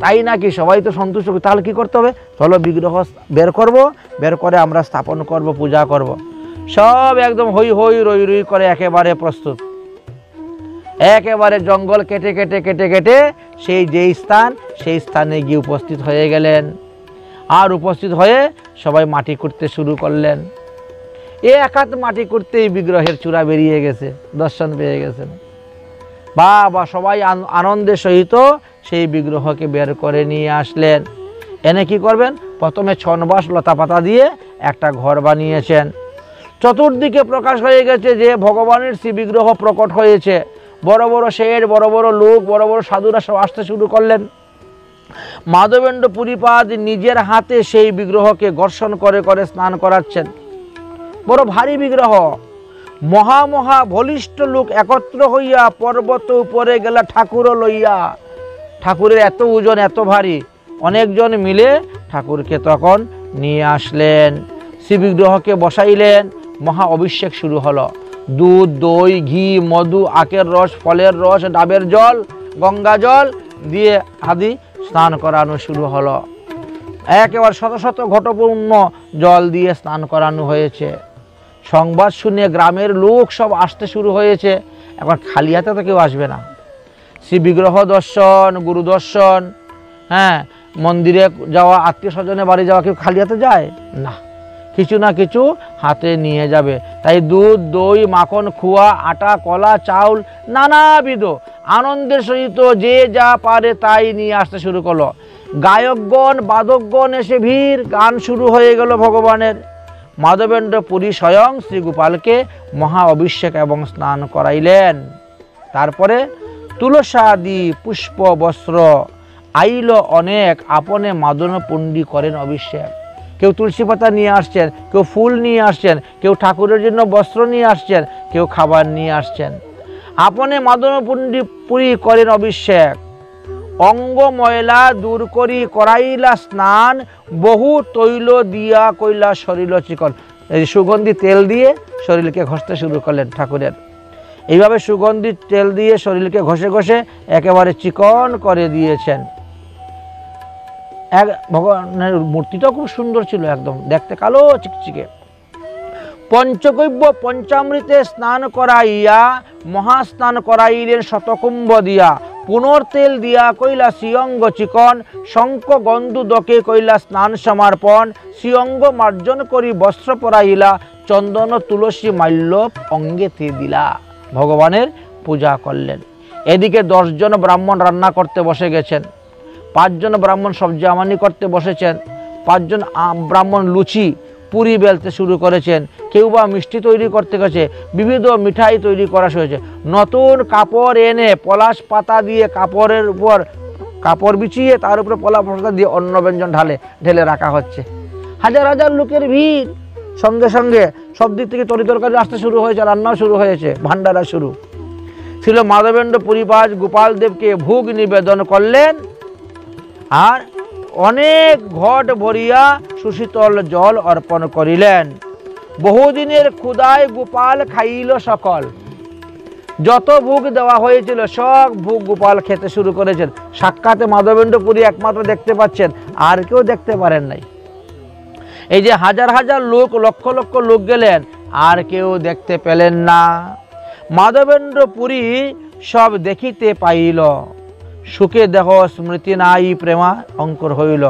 তাই নাকি? সবাই তো সন্তুষ্ট। তাহলে কি করতে হবে, চলো বিগ্রহ বের করব, বের করে আমরা স্থাপন করব, পূজা করব। সব একদম হই হই রই রই করে একেবারে প্রস্তুত। একেবারে জঙ্গল কেটে কেটে কেটে কেটে সেই যেই স্থান, সেই স্থানে গিয়ে উপস্থিত হয়ে গেলেন। আর উপস্থিত হয়ে সবাই মাটি করতে শুরু করলেন। এক হাত মাটি করতেই বিগ্রহের চূড়া বেরিয়ে গেছে, দর্শন পেয়ে গেছেন। বা সবাই আনন্দের সহিত সেই বিগ্রহকে বের করে নিয়ে আসলেন। এনে কি করবেন, প্রথমে ছনবাস লতা পাতা দিয়ে একটা ঘর বানিয়েছেন। চতুর্দিকে প্রকাশ হয়ে গেছে যে ভগবানের শ্রী বিগ্রহ প্রকট হয়েছে। বড় বড় শেঠ, বড় বড় লোক, বড় বড় সাধুরা সব আসতে শুরু করলেন। মাধবেন্দ্র পুরীপাদ নিজের হাতে সেই বিগ্রহকে ঘর্ষণ করে করে স্নান করাচ্ছেন। বড় ভারী বিগ্রহ, মহা মহা বলিষ্ঠ লোক একত্র হইয়া পর্বত উপরে গেলা ঠাকুরও লইয়া। ঠাকুরের এত ওজন, এত ভারী, অনেকজন মিলে ঠাকুরকে তখন নিয়ে আসলেন। শ্রী বিগ্রহকে বসাইলেন, মহা অভিষেক শুরু হলো। দুধ, দই, ঘি, মধু, আখের রস, ফলের রস, ডাবের জল, গঙ্গা জল দিয়ে আদি স্নান করানো শুরু হলো। একেবারে শত শত ঘটপূর্ণ জল দিয়ে স্নান করানো হয়েছে। সংবাদ শুনে গ্রামের লোক সব আসতে শুরু হয়েছে। এখন খালি হাতে তো কেউ আসবে না। শ্রী বিগ্রহ দর্শন, গুরু দর্শন, মন্দিরে যাওয়া, আত্মীয় স্বজনের বাড়ি যাওয়া, কেউ খালি হাতে যায় না, কিছু না কিছু হাতে নিয়ে যাবে। তাই দুধ, দই, মাখন, খুয়া, আটা, কলা, চাউল নানাবিধ আনন্দের সহিত যে যা পারে তাই নিয়ে আসতে শুরু করলো। গায়কগণ, বাদকগণ এসে ভিড়, গান শুরু হয়ে গেল ভগবানের। মাধবেন্দ্র পুরী স্বয়ং শ্রী গোপালকে মহা অভিষেক এবং স্নান করাইলেন। তারপরে তুলসাদি পুষ্প বস্ত্র আইল অনেক আপনে মাদন পুণ্ডি করেন অভিষেক। কেউ তুলসী পাতা নিয়ে আসছেন, কেউ ফুল নিয়ে আসছেন, কেউ ঠাকুরের জন্য বস্ত্র নিয়ে আসছেন, কেউ খাবার নিয়ে আসছেন। আপনে মাদন পুণ্ডি করেন অভিষেক, অঙ্গ ময়লা দূর করি করাইলা স্নান, বহু তৈল দিয়া কইলা শরীর চিকন। এই সুগন্ধি তেল দিয়ে শরীরকে ঘষতে শুরু করলেন ঠাকুরের। এইভাবে সুগন্ধি তেল দিয়ে শরীরকে ঘষে ঘষে একেবারে চিকন করে দিয়েছেন। ভগবানের মূর্তিটাও খুব সুন্দর ছিল, একদম দেখতে কালো চিকচিকে। পঞ্চগব্য পঞ্চামৃতে স্নান করাইয়া মহাস্নান করাইলেন শতকুম্ভ দিয়া, পুনর্তেল দিয়া কইলা শ্রীঅঙ্গ চিকন, শঙ্খ গন্ধু দকে কইলা স্নান সমর্পণ, শ্রীঅঙ্গ মার্জন করি বস্ত্র পরাইলা, চন্দন তুলসী মাল্য অঙ্গেতে দিলা। ভগবানের পূজা করলেন। এদিকে 10 জন ব্রাহ্মণ রান্না করতে বসে গেছেন, 5 জন ব্রাহ্মণ সবজি আমানি করতে বসেছেন, 5 জন ব্রাহ্মণ লুচি পুরি বেলতে শুরু করেছেন, কেউ বা মিষ্টি তৈরি করতে গেছে, বিবিধ মিঠাই তৈরি করা হয়েছে। নতুন কাপড় এনে পলাশ পাতা দিয়ে কাপড়ের উপর কাপড় বিছিয়ে তার উপরে পলাশ পাতা দিয়ে অন্ন ব্যঞ্জন ঢেলে রাখা হচ্ছে। হাজার হাজার লোকের ভিড়, সঙ্গে সঙ্গে সব দিক থেকে তরিতরকারি আসতে শুরু হয়েছে, রান্নাও শুরু হয়েছে, ভান্ডারা শুরু ছিল। মাধবেন্দ্র পুরীপাজ গোপাল দেবকে ভোগ নিবেদন করলেন আর অনেক ঘট ভরিয়া সুশীতল জল অর্পণ করিলেন। বহুদিনের ক্ষুদায় গোপাল খাইল সকল। যত ভোগ দেওয়া হয়েছিল সব ভোগ গোপাল খেতে শুরু করেছেন। সাক্ষাতে মাধবেন্দ্র পুরী একমাত্র দেখতে পাচ্ছেন, আর কেউ দেখতে পারেন নাই। এই যে হাজার হাজার লোক, লক্ষ লক্ষ লোক গেলেন, আর কেউ দেখতে পেলেন না। মাধবেন্দ্র পুরী সব দেখিতে পাইল, সুখে দেহ স্মৃতি নাই প্রেমা অঙ্কুর হইল।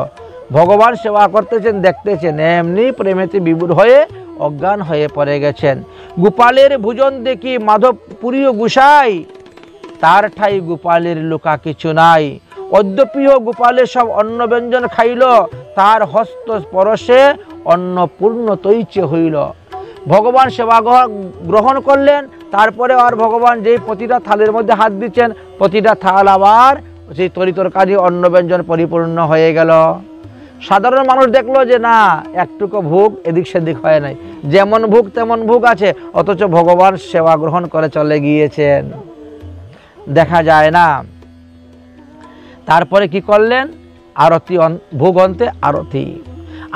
ভগবান সেবা করতেছেন, দেখতেছেন, এমনি প্রেমেতে বিভোর হয়ে অজ্ঞান হয়ে পড়ে গেছেন। গোপালের ভোজন দেখি মাধব পুরীও গুসাই, তার ঠাই গোপালের লোকা কিছু নাই। অদ্যপিও গোপালের সব অন্ন ব্যঞ্জন খাইল, তার হস্ত স্পর্শে অন্নপূর্ণ তৈচে হইল। ভগবান সেবা গ্রহণ করলেন। তারপরে আর ভগবান যেই প্রতিটা থালের মধ্যে হাত দিচ্ছেন, প্রতিটা থাল আবার সেই তরিতরকারি অন্ন ব্যঞ্জন পরিপূর্ণ হয়ে গেল। সাধারণ মানুষ দেখলো যে না, একটুকু ভোগ এদিক সেদিক হয় নাই, যেমন ভোগ তেমন ভোগ আছে, অথচ ভগবান সেবা গ্রহণ করে চলে গিয়েছেন, দেখা যায় না। তারপরে কি করলেন? আরতি, ভোগ অন্তে আরতি।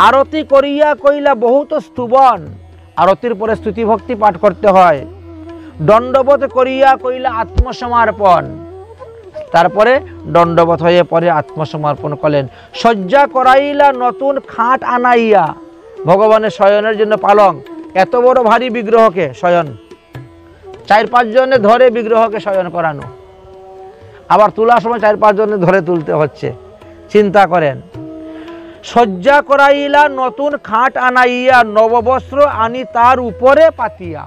আরতি করিয়া কইলা বহুত স্তুবন। আরতির পরে স্তুতি ভক্তি পাঠ করতে হয়। দণ্ডবোধ করিয়া কইলা আত্মসমর্পণ। তারপরে দণ্ডবোধ হয়ে পরে আত্মসমর্পণ করলেন। শয্যা করাইলা নতুন খাট আনাইয়া, ভগবানের শয়নের জন্য পালং। এত বড় ভারী বিগ্রহকে শয়ন, 4-5 জনে ধরে বিগ্রহকে শয়ন করানো, আবার তোলার সময় 4-5 জনে ধরে তুলতে হচ্ছে, চিন্তা করেন। শয্যা করাইলা নতুন খাট আনাইয়া, নববস্ত্র আনি তার উপরে পাতিয়া।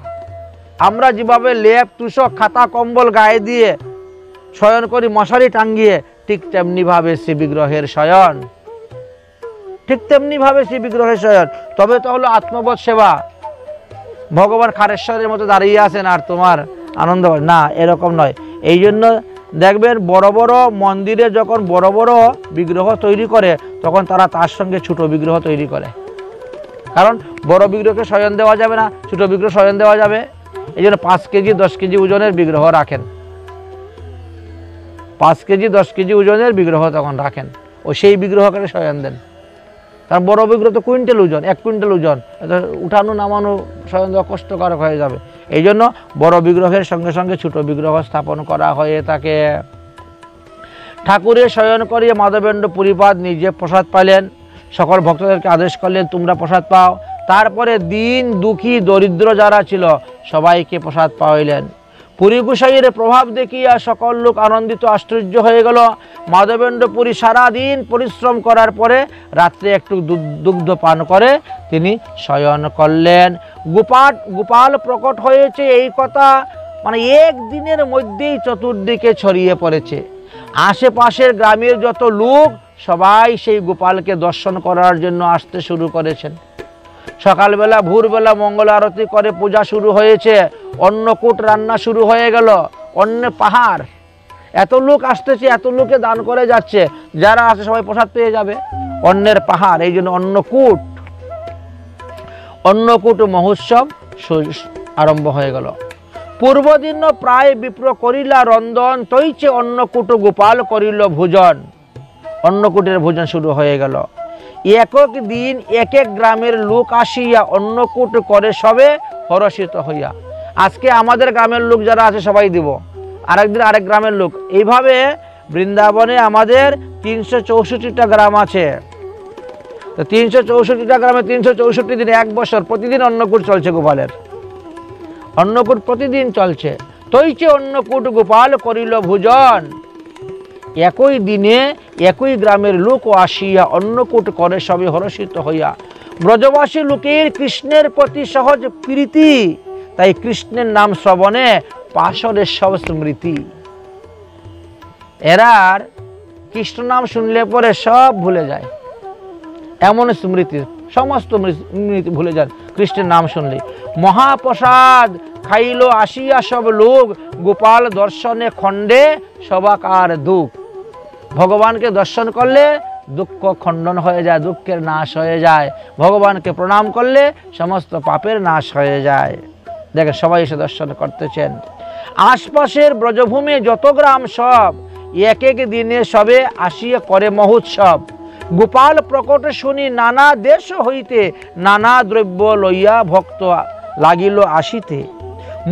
আমরা যেভাবে লেপ তুষক খাতা কম্বল গায়ে দিয়ে শয়ন করি, মশারি টাঙ্গিয়ে, ঠিক তেমনি ভাবে শ্রী বিগ্রহের শয়ন, ঠিক তেমনি ভাবে শ্রী বিগ্রহের শয়ন। তবে তো হলো আত্মবোধ সেবা। ভগবান খারেশ্বরের মতো দাঁড়িয়ে আছেন আর তোমার আনন্দ না, এরকম নয়। এই জন্য দেখবেন বড় বড় মন্দিরে যখন বড় বড় বিগ্রহ তৈরি করে, তখন তারা তার সঙ্গে ছোট বিগ্রহ তৈরি করে। কারণ বড় বিগ্রহকে শয়ন দেওয়া যাবে না, ছোট বিগ্রহ শয়ন দেওয়া যাবে। এই জন্য 5 কেজি 10 কেজি ওজনের বিগ্রহ রাখেন, 5 কেজি 10 কেজি ওজনের বিগ্রহ তখন রাখেন, ও সেই বিগ্রহকে শয়ন দেন। কারণ বড় বিগ্রহ তো কুইন্টাল ওজন, 1 কুইন্টাল ওজন, উঠানো নামানো শয়ন দেওয়া কষ্টকর হয়ে যাবে। এই জন্য বড় বিগ্রহের সঙ্গে সঙ্গে ছোট বিগ্রহ স্থাপন করা হয়ে থাকে। ঠাকুরের শয়ন করিয়ে মাধবেন্দ্র পুরীপাদ নিজে প্রসাদ পাইলেন, সকল ভক্তদেরকে আদেশ করলেন তোমরা প্রসাদ পাও। তারপরে দিন দুঃখী দরিদ্র যারা ছিল সবাইকে প্রসাদ পাওয়াইলেন। পুরী গোসাইয়ের প্রভাব দেখিয়া সকল লোক আনন্দিত আশ্চর্য হয়ে গেল। মাধবেন্দ্র পুরী সারাদিন পরিশ্রম করার পরে রাত্রে একটু দুগ্ধ পান করে তিনি শয়ন করলেন। গোপাল প্রকট হয়েছে এই কথা মানে একদিনের মধ্যেই চতুর্দিকে ছড়িয়ে পড়েছে। আশেপাশের গ্রামের যত লোক সবাই সেই গোপালকে দর্শন করার জন্য আসতে শুরু করেছেন। সকালবেলা ভোরবেলা মঙ্গল আরতি করে পূজা শুরু হয়েছে, অন্নকূট রান্না শুরু হয়ে গেল, অন্নে পাহাড়। এত লোক আসতেছে, এত লোকে দান করে যাচ্ছে, যারা আসে সবাই প্রসাদ পেয়ে যাবে। অন্নের পাহাড়, এই জন্য অন্নকূট মহোৎসব আরম্ভ হয়ে গেল। পূর্বদিন প্রায় বিপ্র করিলা রন্ধন, তৈছে অন্নকূট গোপাল করিল ভোজন। অন্নকূটের ভোজন শুরু হয়ে গেল। একক দিন এক এক গ্রামের লোক আসিয়া অন্নকূট করে সবে হরষিত হইয়া। আজকে আমাদের গ্রামের লোক যারা আছে সবাই দিব, আরেকদিন আরেক গ্রামের লোক। এইভাবে বৃন্দাবনে আমাদের 364টা গ্রাম আছে। তো 364টা গ্রামে 364 দিন, 1 বছর প্রতিদিন অন্নকূট চলছে গোপালের। অন্নকূট প্রতিদিন চলছে। তৈছে অন্নকূট গোপাল করিল ভোজন। একই দিনে একই গ্রামের লোক আসিয়া অন্নকূট করে সবে হরষিত হইয়া। ব্রজবাসী লোকের কৃষ্ণের প্রতি সহজ প্রীতি, তাই কৃষ্ণের নাম শ্রবণে পাশরের সব স্মৃতি। এরার কৃষ্ণ নাম শুনলে পরে সব ভুলে যায়, এমন স্মৃতি, সমস্ত স্মৃতি ভুলে যান কৃষ্ণের নাম শুনলে। মহাপ্রসাদ খাইল আসিয়া সব লোক, গোপাল দর্শনে খণ্ডে সবাকার দুঃখ। ভগবানকে দর্শন করলে দুঃখ খণ্ডন হয়ে যায়, দুঃখের নাশ হয়ে যায়। ভগবানকে প্রণাম করলে সমস্ত পাপের নাশ হয়ে যায়। দেখেন সবাই এসে দর্শন করতেছেন। আশপাশের ব্রজভূমি যত গ্রাম সব এক এক দিনে সবে আসিয়া করে মহোৎসব। গোপাল প্রকট শুনি নানা দেশ হইতে, নানা দ্রব্য লইয়া ভক্ত লাগিল আসিতে।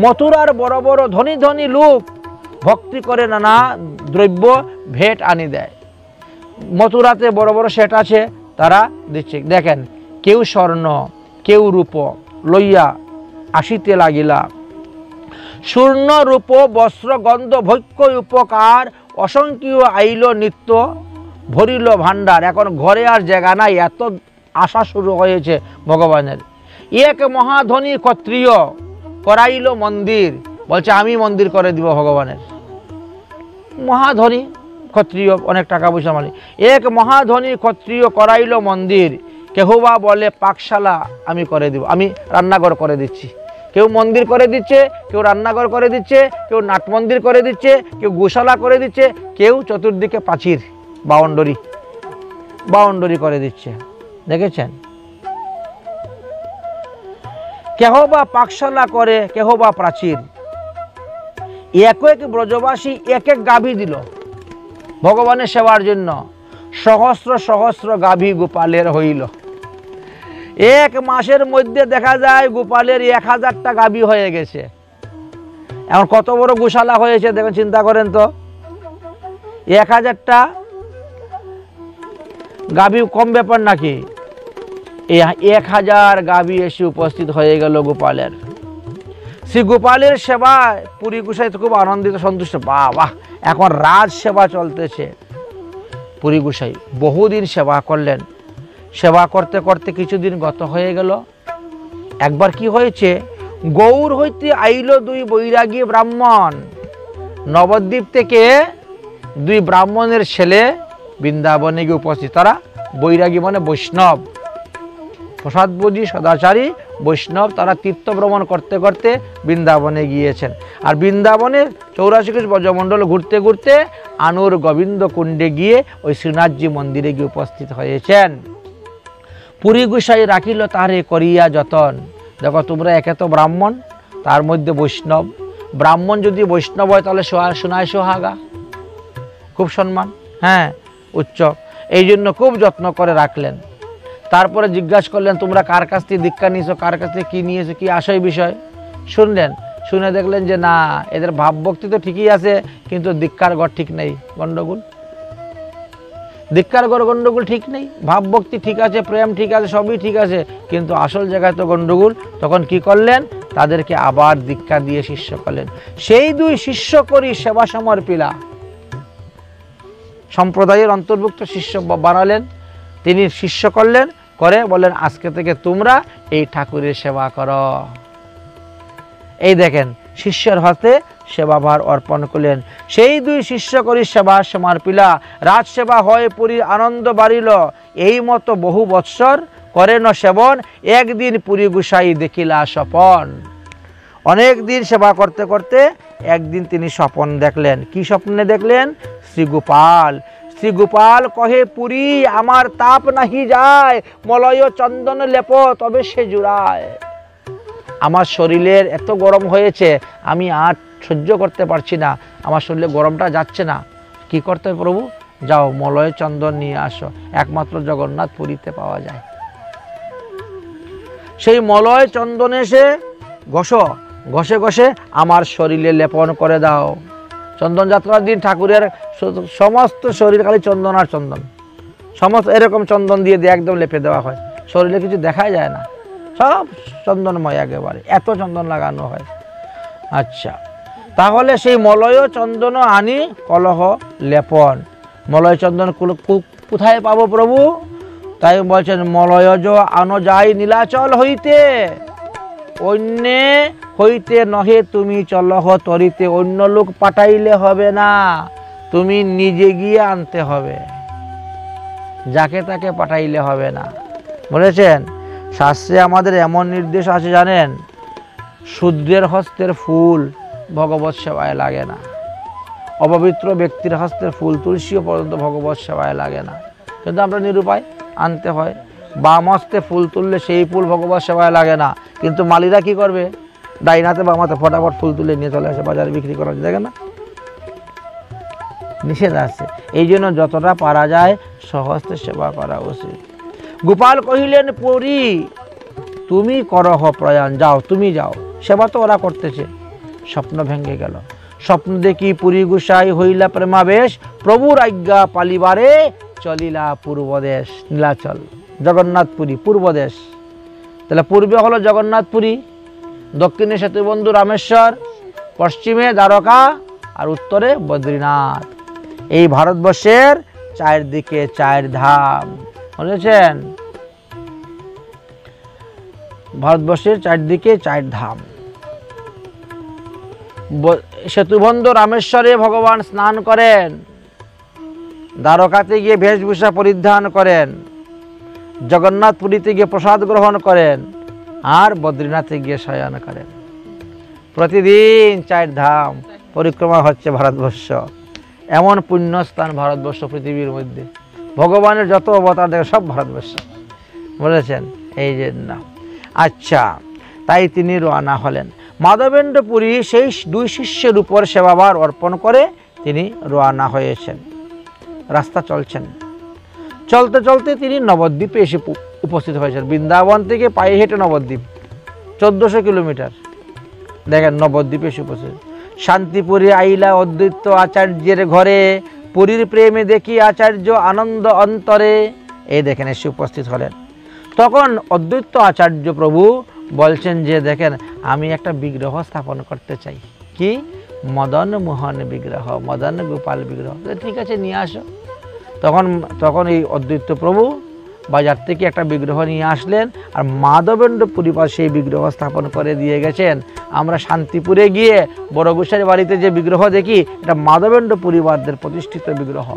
মথুরার বড় বড় ধনী ধনী লোক ভক্তি করে নানা দ্রব্য ভেট আনি দেয়। মথুরাতে বড় বড় সেট আছে, তারা দিচ্ছে। দেখেন কেউ স্বর্ণ, কেউ রূপ লইয়া আসিতে লাগিলা। স্বর্ণ রূপ বস্ত্র গন্ধ ভৈক্য উপকার, অসংখ্য আইল নিত্য ভরিল ভাণ্ডার। এখন ঘরে আর জায়গা নাই, এত আশা শুরু হয়েছে ভগবানের। এক মহাধনী ক্ষত্রিয় করাইল মন্দির, বলছে আমি মন্দির করে দিব ভগবানের। মহাধনী ক্ষত্রিয়, অনেক টাকা পয়সা মালিক। এক মহাধনী ক্ষত্রিয় করাইল মন্দির, কেহ বা বলে পাকশালা আমি করে দিব, আমি রান্নাঘর করে দিচ্ছি। কেউ মন্দির করে দিচ্ছে, কেউ রান্নাঘর করে দিচ্ছে, কেউ নাট মন্দির করে দিচ্ছে, কেউ গোশালা করে দিচ্ছে, কেউ চতুর্দিকে প্রাচীর বাউন্ডারি করে দিচ্ছে। দেখেছেন, কেহ বা পাকশালা করে, কেহ বা প্রাচীর। এক এক ব্রজবাসী এক এক গাভী দিল ভগবানের সেবার জন্য। সহস্র সহস্র গাভী গোপালের হইল। এক মাসের মধ্যে দেখা যায় গোপালের 1000টা গাভী হয়ে গেছে। এখন কত বড় গোশালা হয়েছে দেখেন, চিন্তা করেন তো। 1000টা গাভী কম ব্যাপার নাকি? 1000 গাভী এসে উপস্থিত হয়ে গেল গোপালের। শ্রী গোপালের সেবায় পুরী গোসাই তো খুব আনন্দিত সন্তুষ্ট। বাহ, এখন রাজ সেবা চলতেছে। পুরী গোসাই বহুদিন সেবা করলেন। সেবা করতে করতে কিছুদিন গত হয়ে গেল। একবার কি হয়েছে, গৌর হইতে আইল 2 বৈরাগী ব্রাহ্মণ। নবদ্বীপ থেকে 2 ব্রাহ্মণের ছেলে বৃন্দাবনে গিয়ে উপস্থিত। তারা বৈরাগী মানে বৈষ্ণব, প্রসাদভোজী সদাচারী বৈষ্ণব। তারা তীর্থ ভ্রমণ করতে করতে বৃন্দাবনে গিয়েছেন। আর বৃন্দাবনের 84 কোষ ব্রজমণ্ডল ঘুরতে ঘুরতে আনুর গোবিন্দ কুণ্ডে গিয়ে ওই শ্রীনাথজি মন্দিরে গিয়ে উপস্থিত হয়েছেন। পুরী গোসাই রাখিল তারে করিয়া যতন। দেখো তোমরা একে তো ব্রাহ্মণ, তার মধ্যে বৈষ্ণব। ব্রাহ্মণ যদি বৈষ্ণব হয় তাহলে সোনায় সোহাগা, খুব সম্মান, হ্যাঁ, উচ্চ। এই জন্য খুব যত্ন করে রাখলেন। তারপরে জিজ্ঞাসা করলেন তোমরা কার কাছ থেকে দীক্ষা নিয়েছো, কার কাছ থেকে কী নিয়েছো, কী আশয় বিষয় শুনলেন। শুনে দেখলেন যে না, এদের ভাবভক্তি তো ঠিকই আছে, কিন্তু দীক্ষার ঘর ঠিক নেই, গণ্ডগোল। দীক্ষার ঘর গণ্ডগোল ঠিক নেই, ভাবভক্তি ঠিক আছে, প্রেম ঠিক আছে, সবই ঠিক আছে, কিন্তু আসল জায়গায় তো গণ্ডগোল। তখন কি করলেন, তাদেরকে আবার দীক্ষা দিয়ে শিষ্য করলেন। সেই 2 শিষ্য করি সেবা সমর্পিলা, সম্প্রদায়ের অন্তর্ভুক্ত শিষ্য বানালেন। তিনি শিষ্য করলেন, করে বললেন আজকে থেকে তোমরা এই ঠাকুরের সেবা করো। এই দেখেন শিষ্যের হাতে সেবাভার অর্পণ করলেন। সেই 2 শিষ্য করি সেবা সমর্পিলা, রাজসেবা হয় পুরী আনন্দ বাড়িল। এই মতো বহু বৎসর করেন সেবন, একদিন পুরী গোসাই দেখিলা স্বপন। অনেক দিন সেবা করতে করতে একদিন তিনি স্বপ্ন দেখলেন। কি স্বপ্নে দেখলেন? শ্রীগোপাল। শ্রীগোপাল কহে পুরী আমার তাপ নাহি যায়, মলয় চন্দন লেপ তবে সে জুড়ায়। আমার শরীরের এত গরম হয়েছে, আমি আর সহ্য করতে পারছি না, আমার শরীরে গরমটা যাচ্ছে না। কি করতে হবে প্রভু? যাও মলয় চন্দন নিয়ে আসো, একমাত্র জগন্নাথ পুরীতে পাওয়া যায়। সেই মলয় চন্দন এসে ঘষো, ঘষে ঘষে আমার শরীরে লেপন করে দাও। চন্দন যাত্রার দিন ঠাকুরের সমস্ত শরীর খালি চন্দন আর চন্দন, সমস্ত এরকম চন্দন দিয়ে একদম লেপে দেওয়া হয়, শরীরে কিছু দেখাই যায় না, সব চন্দনময় একেবারে, এত চন্দন লাগানো হয়। আচ্ছা, তাহলে সেই মলয় চন্দন আনি কলহ লেপন। মলয় চন্দন কোথায় পাবো প্রভু? তাই বলছেন মলয়জ আনো যাই নীলাচল হইতে, অন্যে হইতে নহে তুমি চলহ তরিতে। অন্য লোক পাঠাইলে হবে না, তুমি নিজে গিয়ে আনতে হবে, যাকে তাকে পাঠাইলে হবে না। বলেছেন শাস্ত্রে আমাদের এমন নির্দেশ আছে জানেন, শূদ্রের হস্তের ফুল ভগবৎ সেবায় লাগে না, অপবিত্র ব্যক্তির হস্তের ফুল তুলসীও পর্যন্ত ভগবৎ সেবায় লাগে না, কিন্তু আমরা নিরুপায় আনতে হয়। বাম হস্তে ফুল তুললে সেই ফুল ভগবৎ সেবায় লাগে না, কিন্তু মালিরা কি করবে? ডাইনাতে বামাতে ফটাফট ফুল তুলে নিয়ে চলে আসে বাজারে বিক্রি করা, দেখেন না, নিষেধ আছে। এই জন্য যতটা পারা যায় সহস্তে সেবা করা উচিত। গোপাল কহিলেন পুরী তুমি করহ প্রয়াণ, যাও তুমি যাও, সেবা তো ওরা করতেছে। স্বপ্ন ভেঙে গেল। স্বপ্ন দেখি পুরী গোসাই হইলা প্রেমাবেশ, প্রভুর আজ্ঞা পালিবারে চলিলা পূর্বদেশ। নীলাচল জগন্নাথপুরী পূর্বদেশ, তাহলে পূর্বে হলো জগন্নাথপুরী, দক্ষিণে সেতুবন্ধু রামেশ্বর, পশ্চিমে দ্বারকা আর উত্তরে বদ্রীনাথ। এই ভারতবর্ষের চারদিকে চার ধাম, বুঝেছেন? ভারতবর্ষের চারদিকে চার ধাম। সেতুবন্ধু রামেশ্বরে ভগবান স্নান করেন, দ্বারকাতে গিয়ে বেশভূষা পরিধান করেন, জগন্নাথপুরীতে গিয়ে প্রসাদ গ্রহণ করেন, আর বদ্রীনাথে গিয়ে শয়ন করেন। প্রতিদিন চার ধাম পরিক্রমা হচ্ছে ভারতবর্ষ। এমন পুণ্যস্থান ভারতবর্ষ পৃথিবীর মধ্যে, ভগবানের যত অবতার দেখে সব ভারতবর্ষ, বলেছেন এই জন্য। আচ্ছা, তাই তিনি রওনা হলেন। মাধবেন্দ্র পুরী সেই দুই শিষ্যের উপর সেবাভার অর্পণ করে তিনি রওনা হয়েছেন। রাস্তা চলছেন, চলতে চলতে তিনি নবদ্বীপে এসে উপস্থিত হয়েছেন। বৃন্দাবন থেকে পায়ে হেঁটে নবদ্বীপ 1400 কিলোমিটার, দেখেন নবদ্বীপে এসে উপস্থিত। শান্তিপুরে আইলা অদ্বৈত আচার্যের ঘরে, পুরীর প্রেমে দেখি আচার্য আনন্দ অন্তরে। এই দেখেন এসে উপস্থিত হলেন। তখন অদ্বৈত আচার্য প্রভু বলছেন যে দেখেন আমি একটা বিগ্রহ স্থাপন করতে চাই। কি? মদন মোহন বিগ্রহ, মদন গোপাল বিগ্রহ। ঠিক আছে, নিয়ে আসো। তখন এই অদ্বৈত প্রভু বাজার থেকে একটা বিগ্রহ নিয়ে আসলেন, আর মাধবেন্দ্র পরিবার সেই বিগ্রহ স্থাপন করে দিয়ে গেছেন। আমরা শান্তিপুরে গিয়ে বড় গোসাইয়ের বাড়িতে যে বিগ্রহ দেখি, এটা মাধবেন্দ্র পরিবারদের প্রতিষ্ঠিত বিগ্রহ,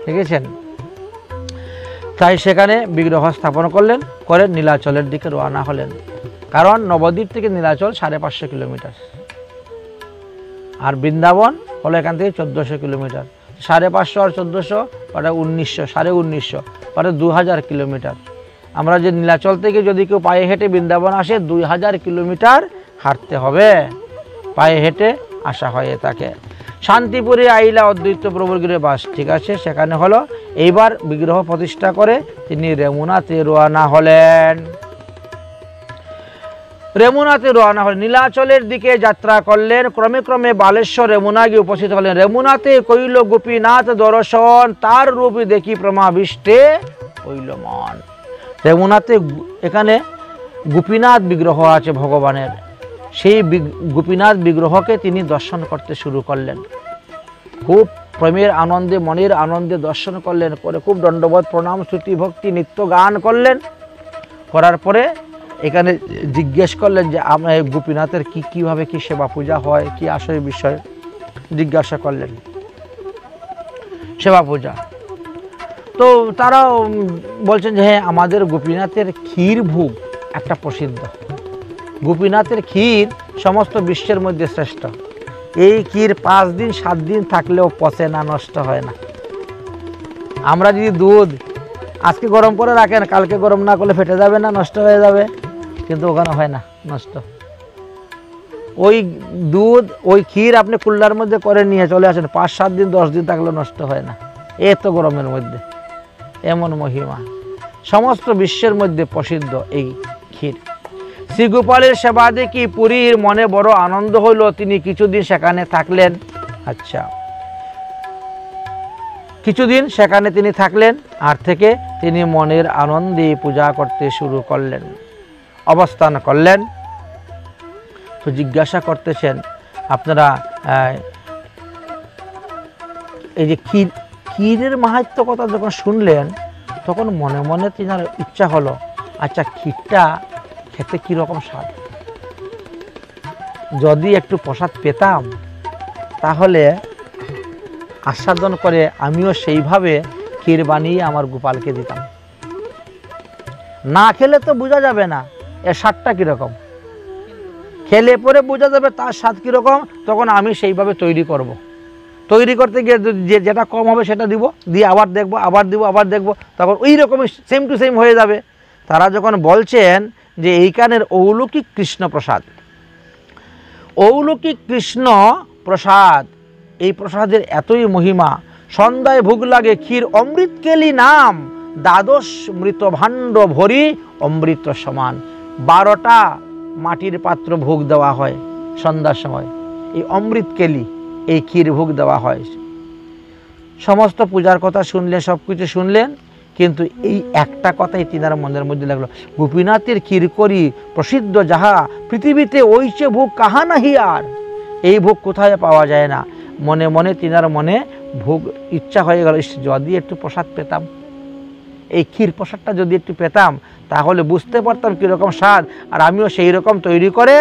দেখেছেন? তাই সেখানে বিগ্রহ স্থাপন করলেন, করে নীলাচলের দিকে রওনা হলেন। কারণ নবদ্বীপ থেকে নীলাচল 550 কিলোমিটার, আর বৃন্দাবন হলো এখান থেকে 1400 কিলোমিটার। 550 আর 1400 ওটা 1900, 1950 ওটা 2000 কিলোমিটার। আমরা যে নীলাচল থেকে যদি কেউ পায়ে হেঁটে বৃন্দাবন আসে, 2000 কিলোমিটার হাঁটতে হবে, পায়ে হেঁটে আসা হয়ে থাকে। শান্তিপুরে আইলা অদ্বৈত প্রভুর গৃহে বাস, ঠিক আছে, সেখানে হলো। এইবার বিগ্রহ প্রতিষ্ঠা করে তিনি রেমুনাতে রওনা হলেন। রেমুনাতে রওনা হলেন, নীলাচলের দিকে যাত্রা করলেন। ক্রমে ক্রমে বালেশ্বর রেমুনা গিয়ে উপস্থিত হলেন। রেমুনাতে কইল গোপীনাথ দর্শন, তার রূপ দেখি প্রমাবিষ্টে হইল মন। রেমুনাতে এখানে গোপীনাথ বিগ্রহ আছে ভগবানের, সেই গোপীনাথ বিগ্রহকে তিনি দর্শন করতে শুরু করলেন। খুব প্রেমের আনন্দে, মনের আনন্দে দর্শন করলেন, করে খুব দণ্ডবোধ প্রণাম স্তুতি ভক্তি নিত্য গান করলেন। করার পরে এখানে জিজ্ঞেস করলেন যে আমরা গোপীনাথের কীভাবে কি সেবা পূজা হয়, কি আসলে বিষয় জিজ্ঞাসা করলেন। সেবা পূজা তো তারাও বলছেন যে হ্যাঁ, আমাদের গোপীনাথের ক্ষীর ভোগ একটা প্রসিদ্ধ। গোপীনাথের ক্ষীর সমস্ত বিশ্বের মধ্যে শ্রেষ্ঠ। এই ক্ষীর 5 দিন 7 দিন থাকলেও পচে না, নষ্ট হয় না। আমরা যদি দুধ আজকে গরম করে রাখেন, কালকে গরম না করলে ফেটে যাবে না, নষ্ট হয়ে যাবে, কিন্তু ওখানে হয় না নষ্ট। ওই দুধ ওই ক্ষীর আপনি কুল্লার মধ্যে করে নিয়ে চলে আসেন, 5-7 দিন 10 দিন থাকলেও নষ্ট হয় না, এত গরমের মধ্যে। এমন মহিমা, সমস্ত বিশ্বের মধ্যে প্রসিদ্ধ এই ক্ষীর। শ্রীগোপালের সেবা দেখি পুরীর মনে বড় আনন্দ হইল, তিনি কিছুদিন সেখানে থাকলেন। আচ্ছা, কিছুদিন সেখানে তিনি থাকলেন, আর থেকে তিনি মনের আনন্দে পূজা করতে শুরু করলেন, অবস্থান করলেন। তো জিজ্ঞাসা করতেছেন আপনারা, এই যে ক্ষীরের মাহাত্ম্য কথা যখন শুনলেন, তখন মনে মনে তিনার ইচ্ছা হলো, আচ্ছা ক্ষীরটা খেতে কীরকম স্বাদ, যদি একটু প্রসাদ পেতাম তাহলে আস্বাদন করে আমিও সেইভাবে ক্ষীর বানিয়ে আমার গোপালকে দিতাম। না খেলে তো বোঝা যাবে না এর স্বাদটা কীরকম, খেলে পরে বোঝা যাবে তার স্বাদ কীরকম, তখন আমি সেইভাবে তৈরি করব। তৈরি করতে গিয়ে যেটা কম হবে সেটা দিব, দিয়ে আবার দেখব, আবার দিব, আবার দেখব, তখন ওই রকমই সেম টু সেম হয়ে যাবে। তারা যখন বলছেন যে এইখানের অলৌকিক কৃষ্ণ প্রসাদ, অলৌকিক কৃষ্ণ প্রসাদ, এই প্রসাদের এতই মহিমা, সন্ধ্যায় ভোগ লাগে ক্ষীর অমৃত কেলি নাম, দ্বাদশ মৃত ভাণ্ড ভরি অমৃত সমান। 12টা মাটির পাত্র ভোগ দেওয়া হয় সন্ধ্যার সময়, এই অমৃত কেলি, এই ক্ষীর ভোগ দেওয়া হয়। সমস্ত পূজার কথা শুনলেন, সব কিছু শুনলেন, কিন্তু এই একটা কথাই তিনার মনের মধ্যে লাগলো, গোপীনাথের ক্ষীর করি প্রসিদ্ধ যাহা, পৃথিবীতে ওইছে ভোগ কাহা নাহি আর। এই ভোগ কোথায় পাওয়া যায় না। মনে মনে তিনার মনে ভোগ ইচ্ছা হয়ে গেল, যদি একটু প্রসাদ পেতাম, এই ক্ষীর প্রসাদটা যদি একটু পেতাম তাহলে বুঝতে পারতাম কীরকম স্বাদ, আর আমিও সেই রকম তৈরি করে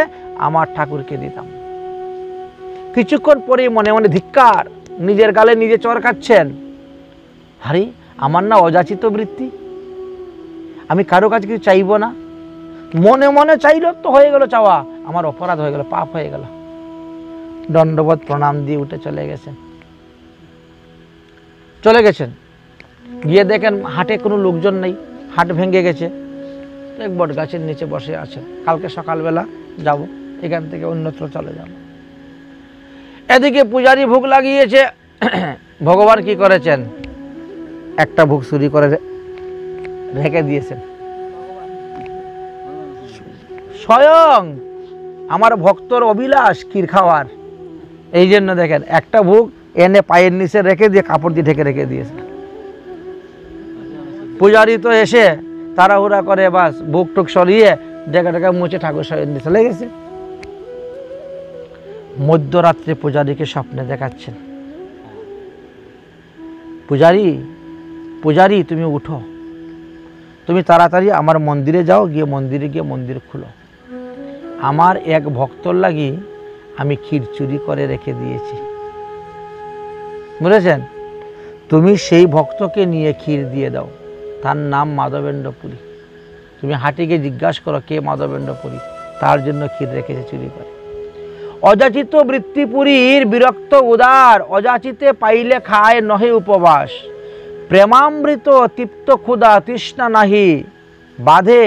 আমার ঠাকুরকে দিতাম। কিছুক্ষণ পরেই মনে মনে ধিক্কার, নিজের গালে নিজে চর খাচ্ছেন। আরে আমার না অযাচিত বৃত্তি, আমি কারো কাছে কিছু চাইব না, মনে মনে চাইল তো হয়ে গেল চাওয়া, আমার অপরাধ হয়ে গেল, পাপ হয়ে গেল। দণ্ডবোধ প্রণাম দিয়ে উঠে চলে গেছেন। গিয়ে দেখেন হাটে কোনো লোকজন নেই, হাট ভেঙে গেছে। এক বট গাছের নিচে বসে আছেন, কালকে সকালবেলা যাব, এখান থেকে অন্যত্র চলে যাব। এদিকে পূজারি ভোগ লাগিয়েছে। ভগবান কি করেছেন, একটা ভোগ চুরি করে রেখে দিয়েছেন। স্বয়ং আমার ভক্তর অভিলাষ ক্ষীর খাওয়ার, এই জন্য দেখেন একটা ভোগ এনে পায়ের নিচে রেখে দিয়ে কাপড় দিয়ে ঢেকে রেখে দিয়েছে। পূজারি তো এসে তাড়াহুড়া করে বাস ভোগ টুক সরিয়ে ডেকা ডেকা মুছে ঠাকুর শয়ন দিয়ে চলে গেছে। মধ্যরাত্রে পূজারীকে স্বপ্নে দেখাচ্ছেন, পূজারি তুমি উঠো, তুমি তাড়াতাড়ি আমার মন্দিরে যাও, গিয়ে মন্দির খুলো, আমার এক ভক্তর লাগি আমি ক্ষীর চুরি করে রেখে দিয়েছি, বুঝেছেন? তুমি সেই ভক্তকে নিয়ে ক্ষীর দিয়ে দাও, তার নাম মাধবেন্দ্র পুরী। তুমি হাটিকে জিজ্ঞাসা করো কে মাধবেন্দ্র পুরী, তার জন্য ক্ষীর রেখেছে চুরি করে। অযাচিত বৃত্তিপুরীর বিরক্ত উদার, অযাচিতে পাইলে খায় নহে উপবাস। প্রেমামৃত তৃপ্ত ক্ষুধা তৃষ্ণা নাহি বাধে,